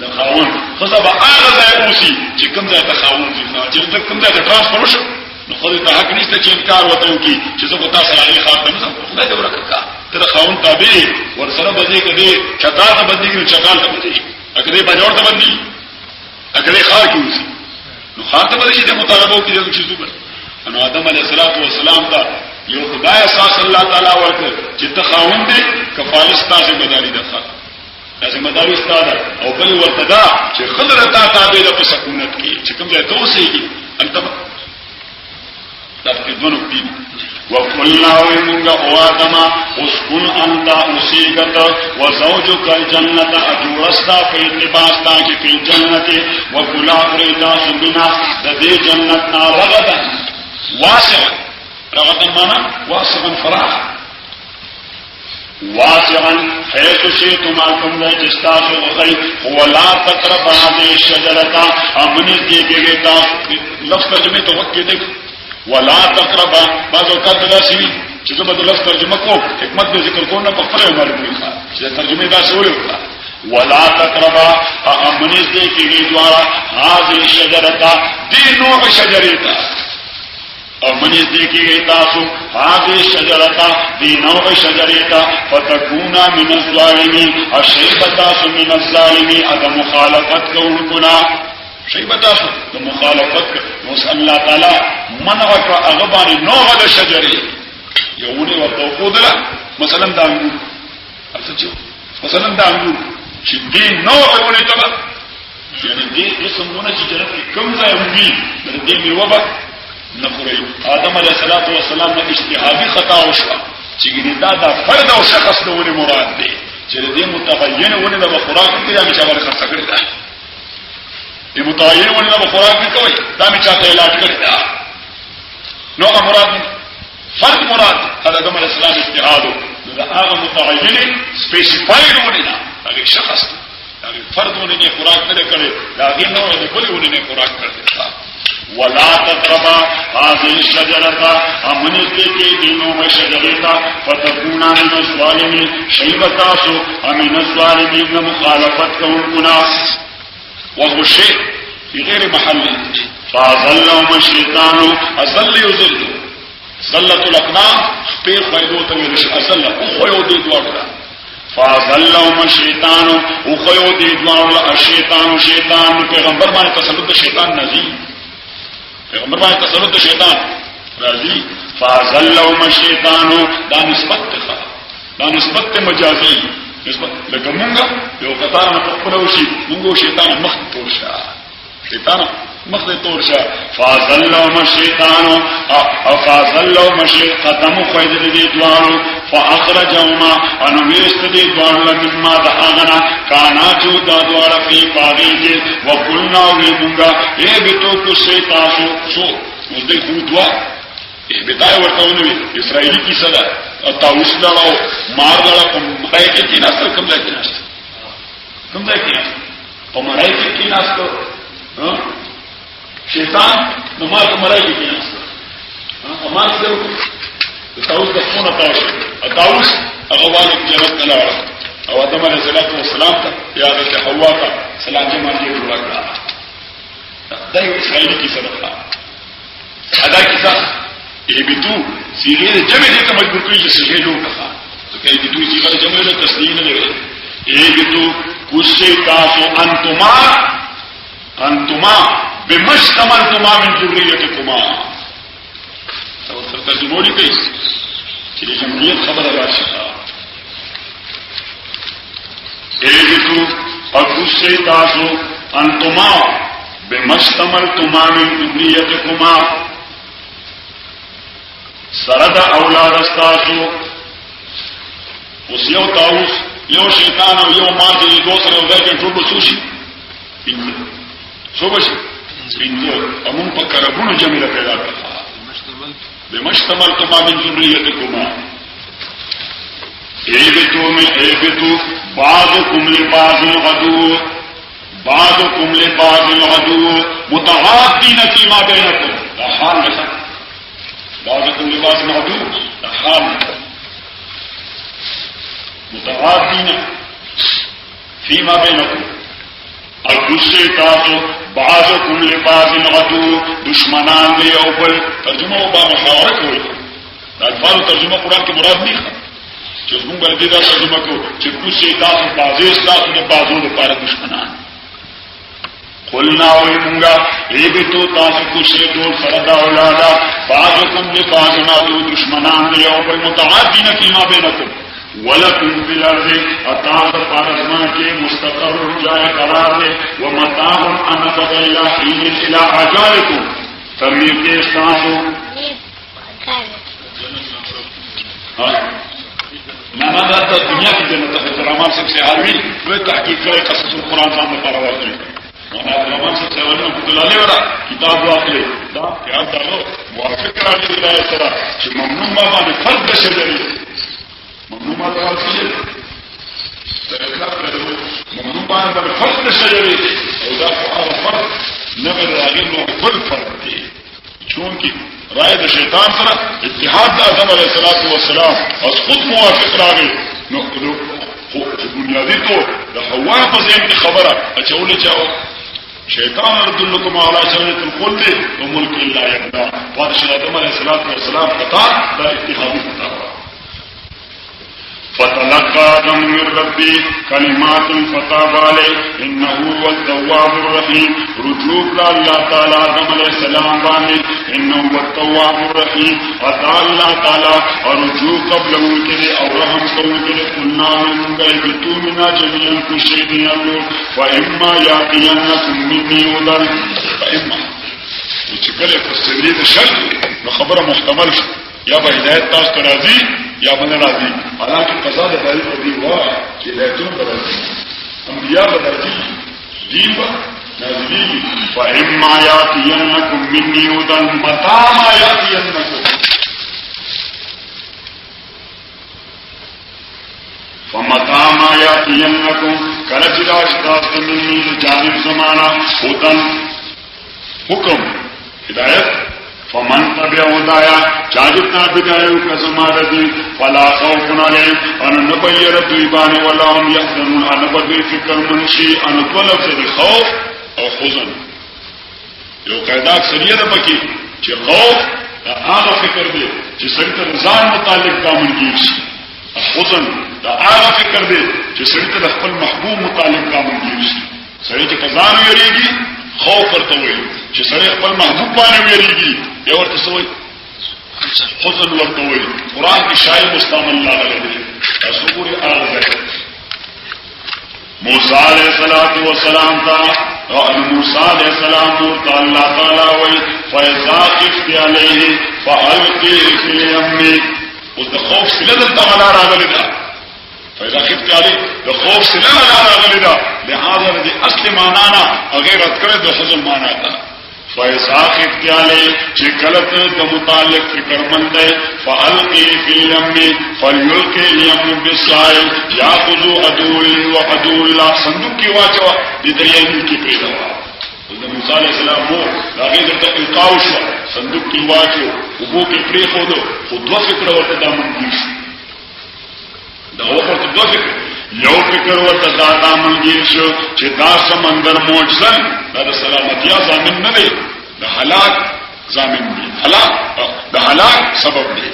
د خاوند خزا به هغه ځای اوسي چې کوم ځای ته خاوند دي چې کوم ځای ته ترانسفر شو نو خو دې حق نشته چې انکار وته وکي چې زه تاسو علی خاطر نه خدای دې ورکړه تر خاوند تابع ورسره بدی کړي چتا ته بدی کړي چکال ته بدی اګه بجوړ ته بدی اګه خار کې اوسي نو خاطر به شي د مطالبه کې یو چیزو بل انو آدم علیہ السلام ته یو خدای اساس الله تعالی ورته چې ته خاوند دې کفالت ستاسو مداري ده تاسو مداري ستاره او بل ورته دا چې خضر تا تابع ده په سکونت کې چې کوم ځای ته اوسېږي انت دا په دونو کې وقلنا ومنگ او آدم اسکن انت اسیگت وزوجک الجنت اجورستا فی اتباستا کی فی الجنت وکلا فریدا سبنا ددی جنتنا رغدا واسعا رغدا مانا واسعا فراح واسعا حیث شیطما کم دے جستاسو غی ولا تقرب هذه الشجرتا امنی دیکھے گئے لفظ ترجمے تو وقت کے دیکھ ولا تقربا بعض اوقات دا سی چې زما د لفظ ترجمه کو حکمت دې ذکر کو نه په خپل معلومه ښه چې ترجمه دا څه ویل ولا تقربا امنس دې کې دوارا هذه شجرتا دې نوع شجرتا امنس دې کې تاسو هذه شجرتا دې نوع شجرتا فتكونا من الظالمين اشيبتا من الظالمين ادم مخالفت کوونکنا شیبتا سو د مخالفت نو الله تعالی منع وکړه هغه باندې نوع د شجرې یوونه ورته خودله مثلا دا انګور اڅه مثلا دا انګور چې دې نوع ونه تبا یعنی دې اسمونه چې جنت کې کوم ځای وي دې میوه نه خوري آدم علیه السلام نه اجتهادي خطا وشو چې دا فرد او شخص له ونه مراد دی دې متعین ونه د خوراک کې دا چې باندې خرڅ کړی دا دې متعین ونه د خوراک نه کوي دا چې چاته علاج کړی دا نو مراد فرق مراد هغه د اسلام اجتهاد دا هغه متعین سپیسیفاید ونه نه هغه شخص هغه فرد ونه نه خوراک نه کړي دا هغه نو د بل ونه نه خوراک کړی ولا تقربا هذه الشجرة امنت کے دینوں میں شجرتا فتكونا من الظالمين شیبتاسو امن الظالمین مخالفت کا گناہ وهو شيء في غير محله فاضلهم الشيطان اضل يضل ضلت الاقدام پیر خیدو ته اصل خو دې دوړه فاضلهم الشيطان خو دې دوړه الشيطان شیطان پیغمبر باندې تسلط شیطان نزی پیغمبر باندې تسلط شیطان راضی فاضلهم الشيطان دا نسبت مجازی نسبت لکه مونږه یو قطار نه خپلو شي مونږه شیطان مخ تورشه شیطان مخ تورشه فاضلهم الشيطان فاضلهم الشيطان قدم خوید دې دوانو فاخرجهما ان ویست دې دوانو مما دهاغنا کانا جو دا دوار فی پاغی کې وقلنا ویمونږه ای بیتو کو شیطانو سو اوس دې خو دوا بتاي ورتهونه اسرائیلی کی صدا او تاوس لړاو مار لړا په مړای کې کی ناس کوم ځای کې ناس کوم ځای کې په مړای کې کی ناس ته شیطان نو مار په مړای کې کی ناس ته ما څه تاوس د خونه تاوس هغه والي جنت ته لاړ او آدم علیه السلام ته یا حضرت حوا ته سلام دې باندې جوړ کړه دا یو اسرائیلی کی صدا ادا کیسه ایبتو سیغه جمع دې ته مجبور کړی چې سیغه جوړ کړه ځکه ایبتو سیغه جمع له تصدیق نه لري ایبتو کوشش تاسو انتما بمشتملتما من ذریتکما او ترجمه لیکي چې جمعیت خبره راشي ایبتو کوشش تاسو انتما بمشتملتما من ذریتکما سرد اولاد استاسو اوس یو تاوس یو شیطان او یو مار چې دوسر او ځای ټول بسوشي څو بشي پینځه امون په کربونو جميله پیدا کړه بمشتمل تما من ذریتکما ایبتو بعضکم لبعض عدو بعضکم لبعض عدو متعاقدین فيما بینکم دا حال نشا بعضکم لبعض عدو دا حال متعاقدین فيما بینکم الگسے تاسو بعضکم لبعض عدو دشمنان دی او بل ترجمه با محاورت ہوئی دا الفاظ ترجمه قرآن کی مراد نہیں خواہ چیز مونگ بردی دا ترجمه کو چیز گسے تاسو بعضیس تاسو دا بعضو دا پارا دشمنان قلنا وی مونگا ایبتو تاسو گسے دول فرد اولادا بعضکم لبعض عدو دشمنان دی او بل متعادین فیما بینکم وَلَكُمْ فِي الْأَرْضِ اَتَاغَ پارزمان کے مستقر جائے قرار دے وَمَتَاغُمْ أَنَفَقَ إِلَىٰ حِينٍ إِلَىٰ عَجَالِكُمْ ترمیم کے استاسو نانا داتا دنیا کی جنت حضر رحمان صاحب سے حالوی وہ تحقیق کرے قصص القرآن صاحب میں پارا واقعی نانا حضر رحمان صاحب سے حالوی میں دلانے ورا کتاب واقعی دا پیاد دارو موافق کرانی دلائے سرا کہ ممنون بابا نے فرد دشے جری ممنوع راځي ممنوع باندې فرق شجري او دا هغه فرق نه راغلی نو بل فرق دی چونکی رائے د شیطان سره اتحاد د آدم علیه السلام او خود موافق راغی نو بنیادی طور د حوا په ذهن کې خبره اچولې چاو شیطان يدلكم على شجرة الخلد وملك لا يبلى وارشد آدم علیه السلام قطار دا اتحادی قطار فتلقى آدم من ربه كلمات فتاب عليه إنه هو التواب الرحيم رجوع الله تعالى آدم عليه السلام بانه إنه هو التواب الرحيم أتى الله تعالى رجوع قبله كده أو رحم قبله كده قلنا من غيبتو منا جميعا كل شيء يقول فإما يأتينكم مني هدى فإما وچکل فسری ده شرط نو خبر محتمل شو یا با هدایت تاس ترازی یا بنا راضی حالانکہ قضا داری کبھی ہوا کہ لیتوں بدلتی انبیاء بدلتی دین پر نازلی فَإِمَّا يَأْتِيَنَّكُم مِّنِّي هُدًى مَتَىٰ مَا يَأْتِيَنَّكُم فَمَتَىٰ مَا يَأْتِيَنَّكُم کلچ راشتاست منی جانب زمانہ هُدًى حکم ہدایت فمن تبع ہدایا چاجتنا بدایو کا زمانہ دی فلا خوف علیہم ان نبیر دویبان ولا هم يحزنون ان بدوی فکر منشی ان طلب سے خوف او حزن یو قاعده اکثریت پکې چې خوف هغه فکر دی چې سړی ته ځان متعلق کامل کیږي حزن دا هغه فکر دی چې سړی ته خپل محبوب متعلق کامل کیږي سړی چې ځان یریږي خوف ورته وایي چې سړی خپل محبوب باندې یریږي یو ورته سوې حزن ورته وایي قران کې شای مستعمل الله علیه تاسو ګورئ هغه موسی علیہ السلام تا موسی علیہ السلام ورته الله تعالی وایي فاذا خفت علیه فالقی فی الیم او د خوف سره د تعالی راغلی دا فاذا خفت علیه د خوف سره راغلی دا لہذا د اصل معنا نه غیر کړه د حزن معنا ده فاذا خفت علیه چې غلط د متعلق فکر مند ہے فالقی فی الیم فلیلقی الیم بالسائل یاخذ عدو وعدو الله صندوق کی واچو د دریای کی پیدا د موسی علیہ السلام مو هغه د القاء شو صندوق کی واچو وګو کې پری خو دو فکر ورته دامن کیږي دا ورته دو فکر یو فکر ورته دامن کیږي چې دا سمندر موجزن دا سلامتیا ضامن نه دی د هلاک ضامن دی د هلاک سبب دی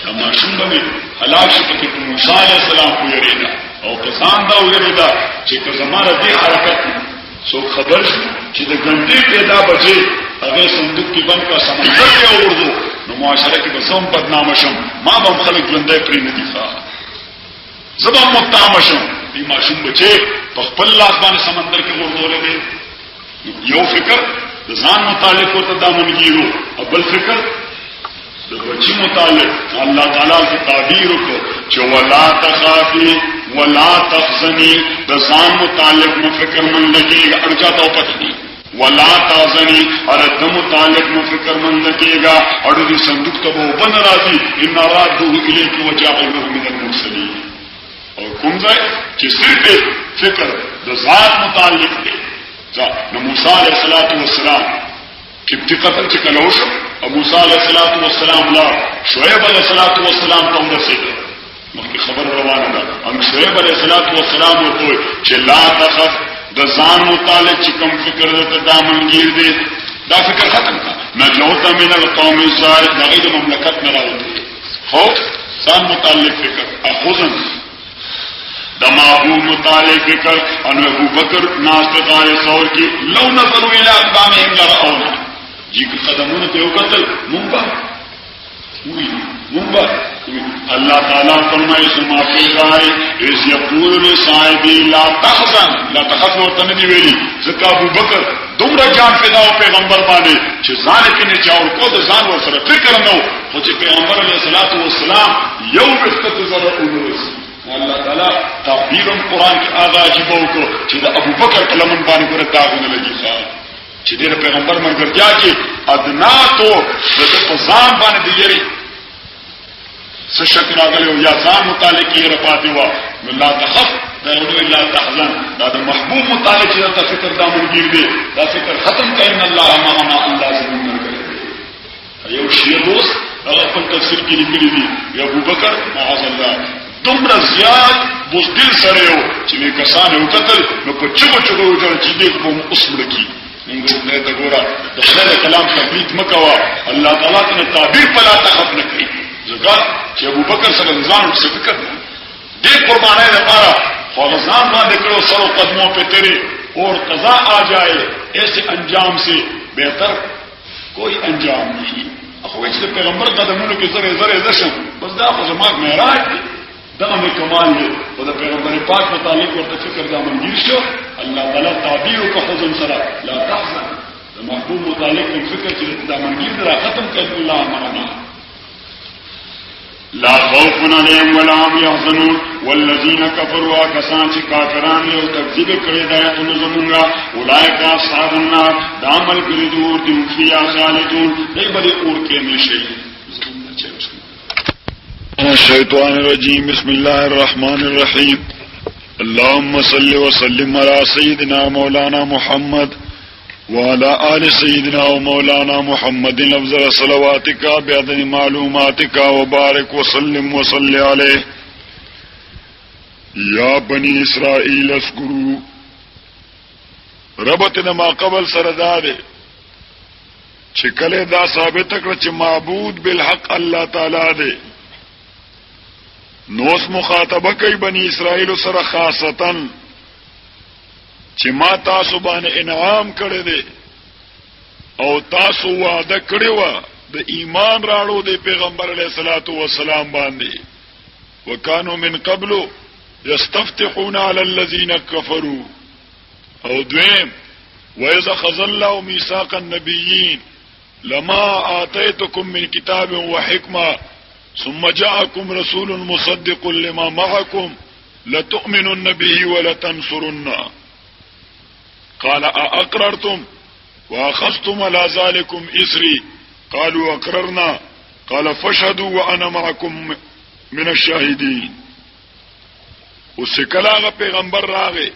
دا ماشوم به هلاک شي چې موسی علیہ السلام کو یریدا او کسان دا ویریدا چې زماره دی حرکت سو خبر شي چې د ګندې پیدا بچي هغه صندوق کې بند کا سمندر کې اوردو نو معاشره کې به سم بدنام شم ما به خلک ګندې پرې نه دي ښه زبا متهم شم دی ماشوم بچي په خپل لاس باندې سمندر کې اوردول دي یو فکر د ځان متعلق ورته دامنګیرو او بل فکر د بچی متعلق الله تعالی کی تعبیر کو چې ولا تخافي ولا تحزني د ځان متعلق مو فکر من لګيږي ارجا ته پته ولا تحزني اور د متعلق مو فکر من لګيږي اور دې صندوق ته وو بن راځي ان رادو الیک وجاعله من المرسلین اور کوم ځای چې صرف فکر د ذات متعلق دی نو موسی علیہ السلام کبتی قتل چې کلو شو او موسی علیہ السلام لا شعیب علیہ السلام ته ورسېد مخکې خبر روانه ده ان شعیب علیہ السلام ورته چې لا تخف د ځان متعلق چې کوم فکر ته دامنګیر دی دا فکر ختم کا نجوت من القوم الظالم دغه د مملکت نه راوته خو ځان متعلق فکر اخذن د محبوب متعلق فکر ان ابو بکر ناست غار ثور کی لو نظروا الى اقدامهم لرأونا جی قدمونه ته وکتل مونږه اللہ تعالیٰ فرمائے سما فی غار اس یقول لصاحبی لا تحزن لا تخف ورته دی ویلی ځکه ابو بکر دومره جان پیدا او پیغمبر باندې چې ځان کې نه چاور کو د ځان ور سره فکر نه و خو چې پیغمبر علیه الصلاۃ والسلام یو وخت زره اونوس اللہ تعالیٰ تعبیر قرآن کی آغاز کو چې د ابو بکر کلمن باندې ګره داغونه لګي چې د پیغمبر مرګرتیا کې ادنا تو د ځان باندې دی یری سشک راغلی یا ځان متعلق یې رپاتې و لا تخف دا الا تحزن دا د محبوب متعلق چې د فکر دا منګیر دی دا فکر ختم کین الله معنا الله زمون مرګره یو شی دوست هغه په تفسیر کې لیکلی دی ابو بکر معاذ الله دومره زیات بوزدل سره یو چې کسان یو قتل نو په چغو وکړ چې دې په اسم لکی موږ نه دا ګورا د خدای کلام تقلید مکوا الله تعالی ته تعبیر پلا تخف نه کوي ځکه چې ابو بکر سره ځان څه فکر دې قربانای لپاره خو ځان باندې کړو سره قدموں پہ تیرے اور قضا آ جائے ایسے انجام سے بہتر کوئی انجام نہیں خو چې پیغمبر قدمونو کې زره زره دشم بس دا خو زما معراج دی دغه می کمال دی او د پیغمبر پاک متعلق ورته فکر دا منګیر شو الله تعالی تعبیر کو حزن سره لا تحزن د محبوب متعلق فکر چې دا منګیر دا ختم کړي الله معنا لا خوف عليهم ولا هم يحزنون والذين كفروا كسان چې کافران له تکذیب کړي د آیاتونو زمونږه اولئک اصحاب النار د عمل کړي دور دي فيها خالدون دای بل اور کې نشي. الشیطان الرجیم بسم الله الرحمن الرحیم اللهم صل وسلم على سيدنا مولانا محمد وعلى آل سيدنا ومولانا محمد أفضل صلواتك بعدد معلوماتك وبارك وسلم وصل عليه. يا بني إسرائيل اذكروا ربطنا ما قبل سرداره چې کله دا ثابت کړ چې معبود بالحق الله تعالی دی نوس مخاطبه کوي بني اسرائيل سره خاصتا چې ما تاسو باندې انعام کړی دی او تاسو وعده کړی و د ایمان راړو د پیغمبر علیه الصلاۃ والسلام باندې وکانو من قبل یستفتحون علی الذین کفروا او دویم وإذا خذ الله ميثاق النبيين لما آتيتكم من كتاب وحكمة ثم جاءكم رسول مصدق لما معكم لتؤمنن به ولتنصرنه قال أأقررتم وأخذتم على ذلكم إسري قالوا أقررنا قال فاشهدوا وأنا معكم من الشاهدين. وسکلاغه پیغمبر راغی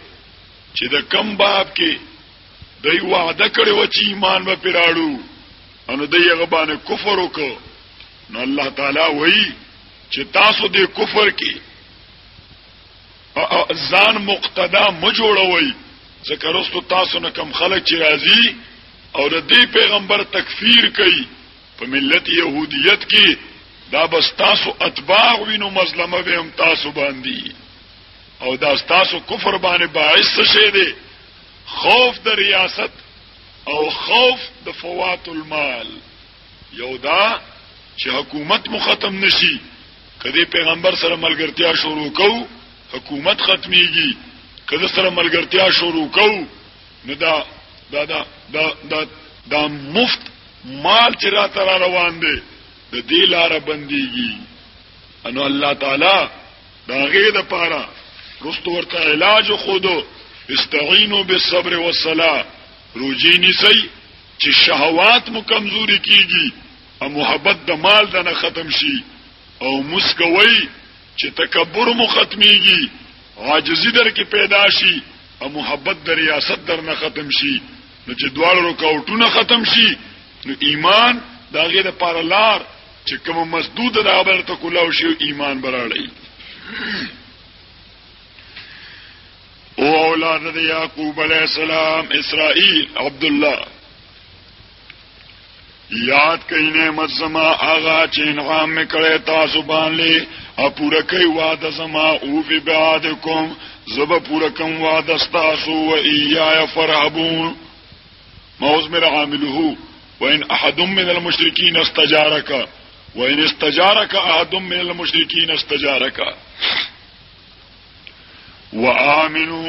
چې د کم باب کې دوی وعده کړی و چې ایمان به پیراړو ان دوی هغه باندې کفر وکړ نو الله تعالی وایي چې تاسو د کفر کې ځان مقتدا م جوړوي ځکه رستو تاسو نه کم خلک چې راځي او د دې پیغمبر تکفیر کوي په ملت يهودیت کې دا بس تاسو اتباع وینو مظلمه به هم تاسو باندې او دا تاسو کفر باندې باعث شه دي خوف د ریاست او خوف د فوات المال یو دا چې حکومت مو ختم نشي کدی پیغمبر سره ملګرتیا شروع کو حکومت ختميږي کله سره ملګرتیا شروع کو نو دا مفت مال چې را تر روان دي د دې لار بنديږي انو الله تعالی دا غي د پاره رستو ورته علاج خودو استعینوا بالصبر والصلاه روجی نسی چې شهوات مو کمزوري کیږي او محبت د مال دنه ختم شي او مسکوي چې تکبر مو ختميږي عاجزی در کې پیدا شي او محبت د ریاست در نه ختم شي نو چې دواړو رکاوټونه ختم شي نو ایمان دا غیر پارلار چې کوم مسدود د خبرته کولاو شي ایمان براړي. او اولاد د یعقوب علیہ السلام اسرائیل عبد الله یاد کئ نعمت زما آغا چې انعام میکړی تاسو باندې او پورا کوي وعده زما او فی بعدکم زب پورا کوم وعده تاسو و ایای فرحبون موزمر عامله وان احد من المشرکین استجارک وان استجارک احد من المشرکین استجارک وآمنو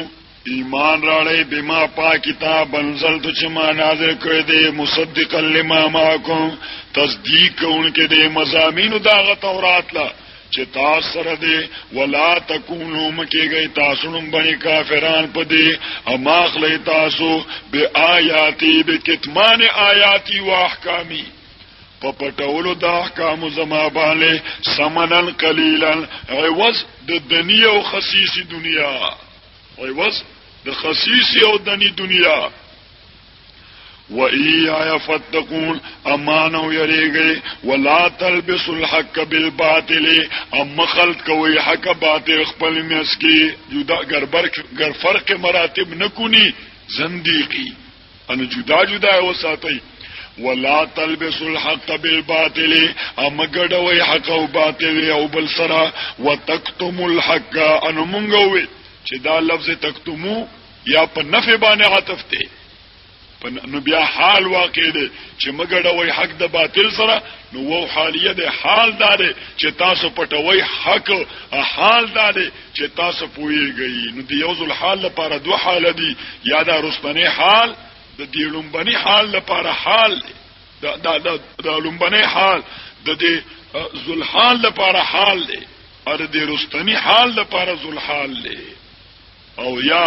ایمان راړی بما پا کتاب انزلت چې ما نازل کړی دی مصدقا لما معکم تصدیق کوونکې دی مضامینو داغه تورات لا چې تاسو سره دی ولا تکونو مکیږي تاسو نوم باندې کافران پدې اما خلې تاسو به آیاتی به کتمان آیاتی و احکامی په پټولو د احکام زما باندې سمنن قلیلا عوض د دنیا او خصیص دنیا عوض د خصیص او دنی دنیا و ایای فتقون امانو یریږي ولا تلبسوا الحق بالباطل ام خلط کوي حق باطل خپل مسکی جدا گر فرق مراتب نکونی زنديقي ان جدا جدا وساتي ولا تلبسوا الحق بالباطل ام ګډوي حق او باطل او بل سره وتكتموا الحق ان مونږوي چې دا لفظ تکتمو یا په نفع باندې عطف دی نو بیا حال واقع دی چې مګډوي حق د باطل سره نو وو حالیه د حال دار چې تاسو پټوي حق حال دار چې تاسو پويږئ نو د یو ځل حال لپاره دوه حال دي یا دا رستنی حال د دې لومبني حال لپاره حال د لومبني حال د دې ذوالحال لپاره حال دی او د رستنی حال لپاره ذوالحال دی او یا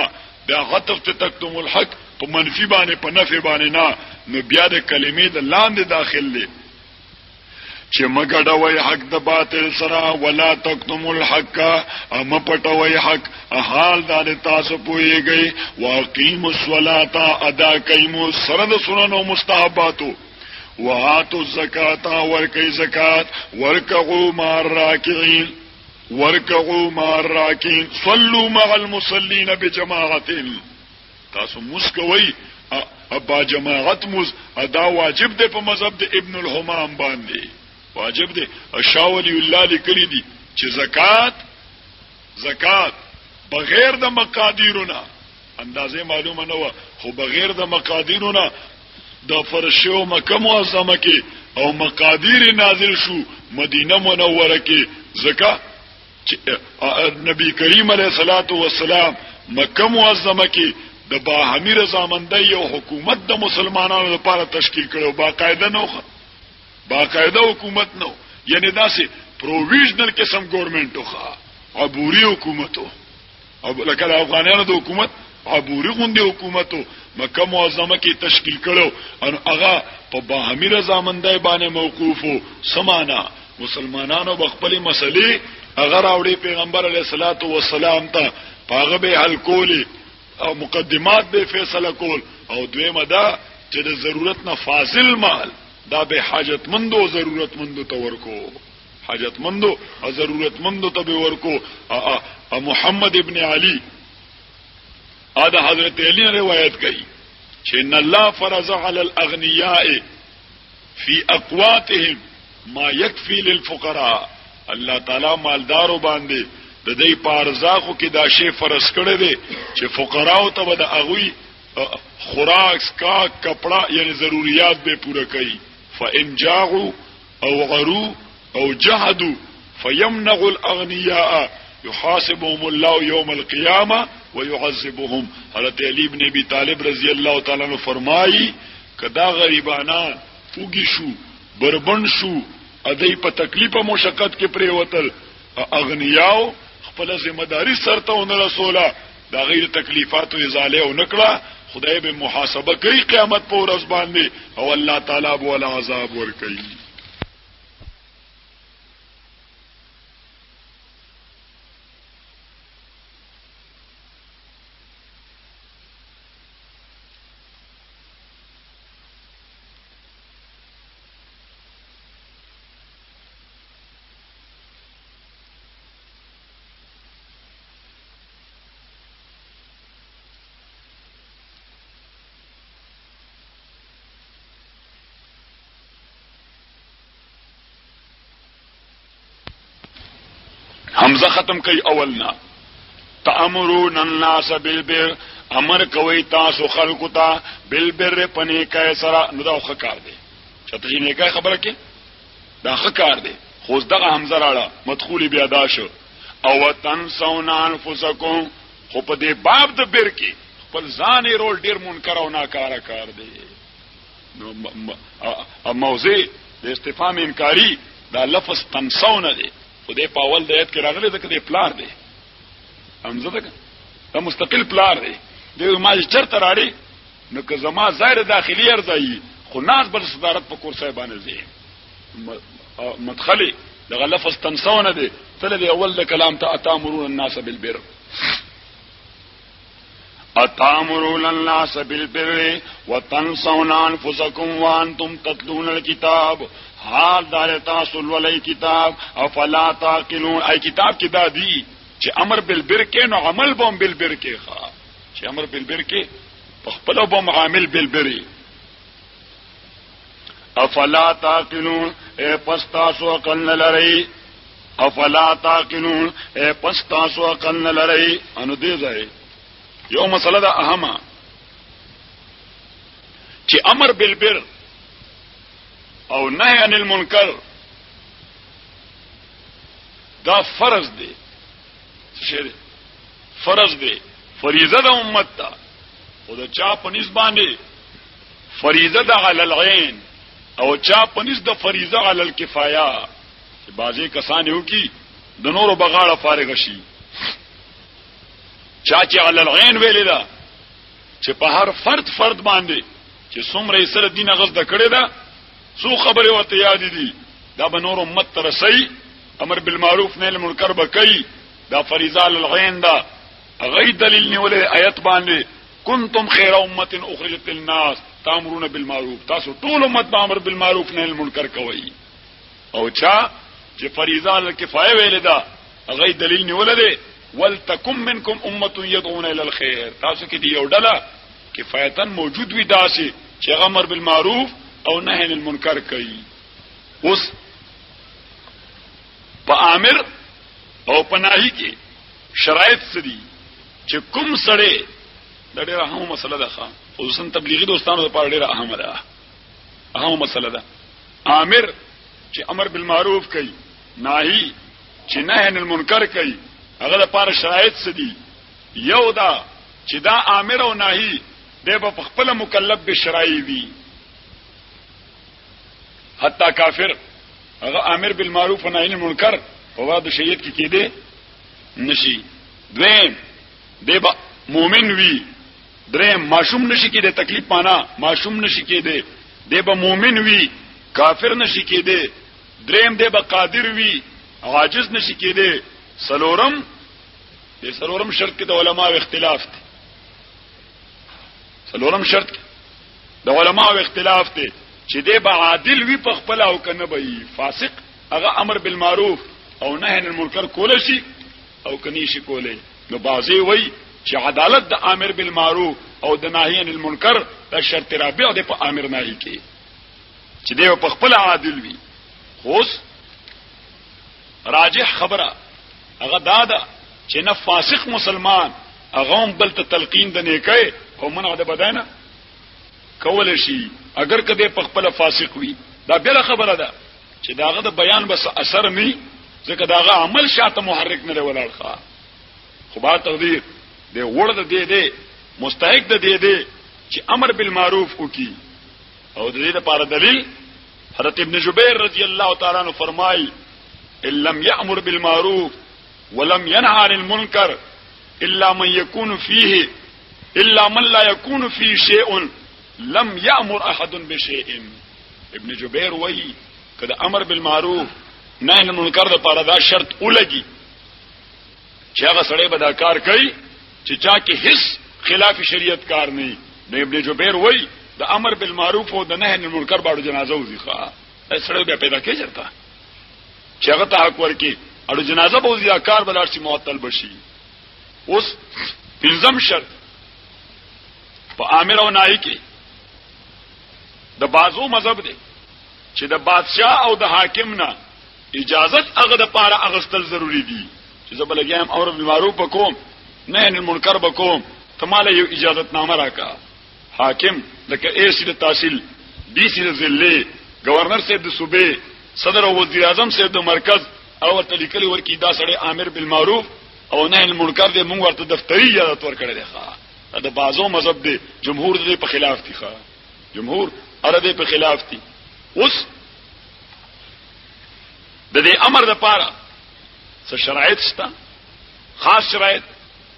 بیا غطف ته تکتم الحق په منفی باندې په نفی باندې نه نو بیا د کلمې د لاندې داخل دی چې مګډوي حق د باطل سره ولا تکتم الحق ام پټوي حق حال د تاسو پويږي واقيموا الصلاه ادا کيمو سره د سنن او مستحباتو واتوا الزکات ورکي زکات ورکعوا مع الراکعين ورکعوا مع الراکعين صلوا مع المصلين بجماعه تاسو مسکوي ابا جماعت مز ادا واجب دی په مذهب د ابن الحمام باندې واجب دی اشاولی الله لیکلی دي چې زکات بغیر د مقادیرونه اندازې معلومه نه و خو بغیر د مقادیرونه د فرشو مکه معظمه کې او مقادیر نازل شو مدینه منوره کې زکات نبی کریم علیه الصلاۃ والسلام مکه معظمه کې د باهمي رضامندۍ او حکومت د مسلمانانو لپاره تشکیل کړو باقاعده حکومت نو یعنی داسې پروویژنل قسم ګورنمنت وخا عبوري حکومتو او لکه افغانانو د حکومت عبوري غوندي حکومتو مکه معظمه کې تشکیل کړو ان هغه په باهمي رضامندۍ باندې موقوفو سمانا مسلمانانو بخپل مسلې هغه راوړي پیغمبر علیه الصلاۃ والسلام ته هغه به حل کولی او مقدمات به فیصله کول او دویمه دا چې د ضرورت نه فاضل مال دا به حاجتمندو ضرورتمندو ته ورکو حاجتمندو او ضرورتمندو ته به ورکو محمد ابن علی دا حضرت علی نے روایت کړي چې ان الله فرض علی الاغنیاء فی اقواتهم ما یکفی للفقراء الله تعالی مالدارو باندې د دې پارزاخو کې دا شی فرض کړی دی چې فقراو ته به د اغوی خوراک سکا کپڑا یعنی ضروریات به پوره کوي فإن جاعوا او غروا او جهدوا فيمنع الاغنياء يحاسبهم الله يوم القيامه ويعذبهم حضرت علی ابن ابي طالب رضی الله تعالی عنہ فرمایي کدا غریبانان وګی شو بربند شو ادای په تکلیف او مشقت کې پریوتل اغنیاو خپل ذمہ داری سرته ون رسوله دا غیر تکلیفات او ازاله او نکړه خدای به محاسبه کوي قیامت په ورځ باندې او الله تعالی به ولا عذاب ور کوي حمزه ختم کوي اولنا تأمرون الناس بالبر امر کوي تاسو خلقو ته بالبر پنه کای سره نو دا خکار دی چته نه کای خبره کې دا خکار دی خو دغه حمزه راړه مدخول بیا دا شو او تنسون انفسکم خو په دې باب د بر کې خپل ځان رول ډیر منکر او ناکاره کار دی نو موضوع د استفهام انکاری دا لفظ تنسون دی خدای په اول د آیت کې راغلی دا کده پلار دی حمزه دا مستقل پلار دی د ما چرته راړي نو که زما ظاهر داخلي ارزای خو ناس بل صدارت په کورسای باندې زی مدخلي دغه لفظ تنسونه دی تل دی اول د کلام ته اتامرون الناس بالبر اتامرون الناس بالبر وتنسون انفسكم وانتم تتلون الكتاب حال دار تاسو ولای کتاب افلا تعقلون ای کتاب کې دا دی چې امر بالبر کې نو عمل بوم بالبر کې ښا چې امر بالبر کې په خپل بوم عامل بالبر افلا تعقلون اے پستاسو عقل لری افلا تعقلون اے پستاسو عقل لری انو دې ځای یو مسله ده اهمه چې امر بالبر او نهی عن المنکر دا فرض دی فرض دی فریضه د امت ته او دا چا په نسبانه فریضه د علی العین او چا په نسبت د فریضه علی الکفایه چې بازي کسان یو کی د نورو بغاړه فارغ شي چاچی علی العين ویل دا چې په هر فرد باندې چې څومره سره دین غزده کړی دا څو خبره ورته یاد دي دا به نور امت ترسي امر بالمعروف نهي عن المنکر بکئی دا فریضه علی العين دا غي دلیل نیولې آیت باندې کنتم خیر امه اخرجت للناس تامرون بالمعروف تاسو ټول امت امر بالمعروف نهي عن المنکر کوي او چا چې فریضه علی الکفایه ویل دا غي دلیل نیولې ولتکم منکم امه يدعون الى الخير تاسو کې دی یو ډله کفایتن موجود وي داسي چې امر بالمعروف او نهي عن المنکر کوي اوس په امر او پناهي کې شرایط سدي چې کوم سړی د ډېر اهمه مسله ده خصوصا تبلیغي دوستانو لپاره ډېر اهمه ده اهمه مسله ده امر چې امر بالمعروف کوي ناهي چې نهي عن المنکر کوي هغه لپاره شرایط سدي یو دا چې دا امر او ناهي د په خپل مکلف به شرایع وي حتی کافر هغه امر بالمعروف و نهي عن المنکر په واد شریعت کې کېده نشي دویم د مؤمن وي دریم معصوم نشي کېده تکلیف پانا معصوم نشي کېده د مؤمن وي کافر نشي کېده دریم د قادر وي عاجز نشي کېده سلورم د سلورم شرط کې د علماء اختلاف دي سلورم شرط د علماء اختلاف دي چې د عادل وي په خپل او کنه به فاسق هغه امر بالمعروف او نهي عن المنکر کول شي او کني شي کولای نو بازي وای چې عدالت د امر بالمعروف او د نهي عن المنکر د شرط رابع د په امر نهي کې چې د په خپل عادل وي خوس راجح خبره هغه دادا چې نه فاسق مسلمان هغه بل ته تلقین د نیکي او منع د بدانه کول شي اگر کده په خپل فاسق وي دا بل خبره ده چې داغه د بیان بس اثر نه ځکه داغه عمل شاته محرک نه ولاړ ښا خو با تقدیر دی ورده دی مستحق دی چې امر بالمعروف وکي او د دې لپاره دلیل حضرت ابن جبیر رضی الله تعالی عنہ فرمای ان لم يأمر بالمعروف ولم ينهى عن المنكر الا من لا يكون فيه شيء لم يأمر احد بشيء ابن جبیر وای کله امر بالمعروف نهي عن المنکر د پاره دا شرط ولګي چې هغه سړی به دا کار کوي چې چا کې هیڅ خلاف شریعت کار نه دی ابن جبیر وای د امر بالمعروف او د نهي عن المنکر باندې جنازه وځي سړی بیا پیدا کې چرته چې هغه ته حق ورکی اړو جنازه به وځي کار بلار شي معطل بشي اوس الزام شرط په امر او نهي کې د بازو مذهب دی چې د بادشاہ او د حاکم نه اجازت هغه د پاره اغستل ضروری دي چې زبلګیم امر بالمعروف وکوم نهي عن المنکر وکوم تماله یو اجازت نامه راکا حاکم لکه اے سی د تحصیل ڈی سی د ضلع گورنر صاحب د صوبې صدر او وزیر اعظم صاحب د مرکز او تلیکلی ورکی دا سړی امر بالمعروف او نهي عن المنکر دې موږ ورته دفتری اجازه ورکړې ده ښا دا بازو مذهب دی جمهور دې په خلاف دي ښا جمهور اره دې په خلاف دي اوس د دې امر د پاره څه شرایط شته خاص شرایط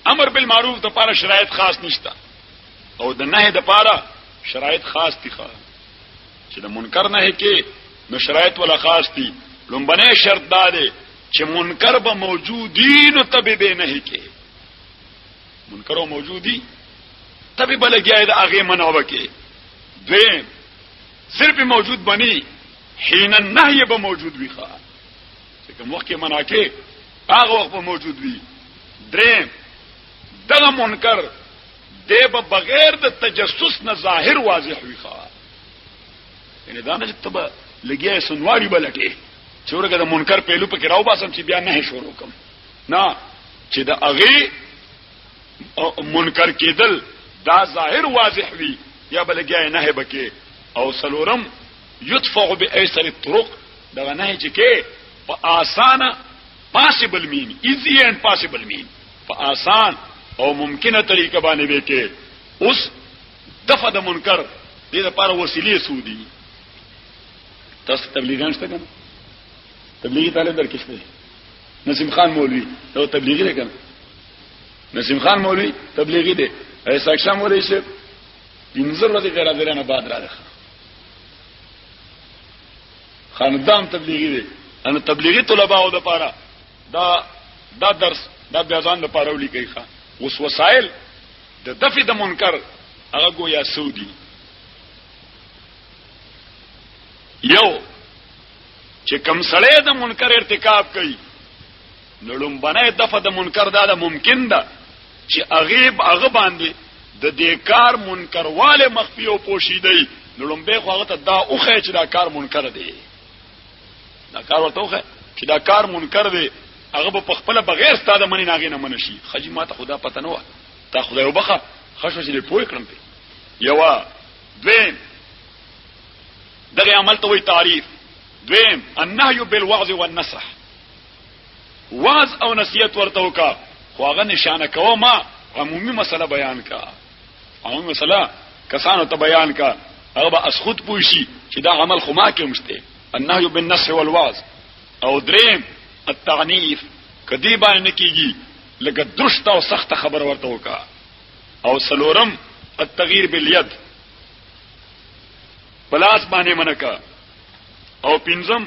امر بالمعروف د پاره شرایط خاص نشته او د نهي د پاره شرایط خاص دي ښا چې د منکر نه کې نو شرایط ولا خاص دي لومبنه شرط دا دی چې منکر به موجودین تبه به نه کې منکر موجودی تبه بلګیا د هغه منع وکي دوی صرف موجود بني حين النهي به موجود وي ښا چې کوم وخت منع کې هغه وخت به موجود وي دریم دغه منکر دی به بغیر د تجسس نه ظاهر واضح وي ښا ان دا نه تبه لګیا سنواري بلټه چې ورګه د منکر پهلو پکې راو باسم چې بیا نه شروع کوم نه چې د هغه منکر کېدل دا ظاهر واضح وي یا بلګیا نه بکې او سلورم يدفع بايسر الطرق دا نه چې کې په آسانه possible mean easy and possible mean په آسان او ممکنه طریقه باندې وکې اوس دفع د منکر دې لپاره وسیلې سودي تاسو تبلیغان شته کنه تبلیغی طالب در کشته نسیم خان مولوی تو تبلیغی دی کنه نسیم خان مولوی تبلیغی دی ایسا اکشام مولوی سے 15 ورځې غیر حاضرانه بعد راغله خاندان تبلیغی دی ان تبلیغی طلباو د پاره دا درس دا بیازان د پاره ولیکي ښا اوس وسایل د دفع د منکر هغه گویا سعودي یو چې کم سړی د منکر ارتکاب کوي نړم باندې دفع د منکر دا ممکن ده چې هغه باندې د دې کار منکرواله مخفي او پوشیدای نړم به خو هغه ته دا اوخه چې دا کار منکر دی دا کار ورته اوخه چې دا کار منکر دی هغه په خپل بغیر ستاده منی ناغې نه منشي خجی ماته خدا پته نه و تا خدای وبخه خشو چې پوي کړم په یو دویم دغه عمل ته وی تعریف دویم النهي بالوعظ والنصح واعظ او نصیحت ورته وکا خو هغه نشانه کوه ما عمومي مسله بیان کا عمومي مسله کسانو ته بیان کا هغه به اسخط پوشي چې دا عمل خو ما کې مشته النهي بالنصح والوعظ او دریم التعنيف کدی باندې کیږي لکه درشت او سخت خبر ورته وکا او سلورم التغيير باليد پلاس باندې منکا او پنځم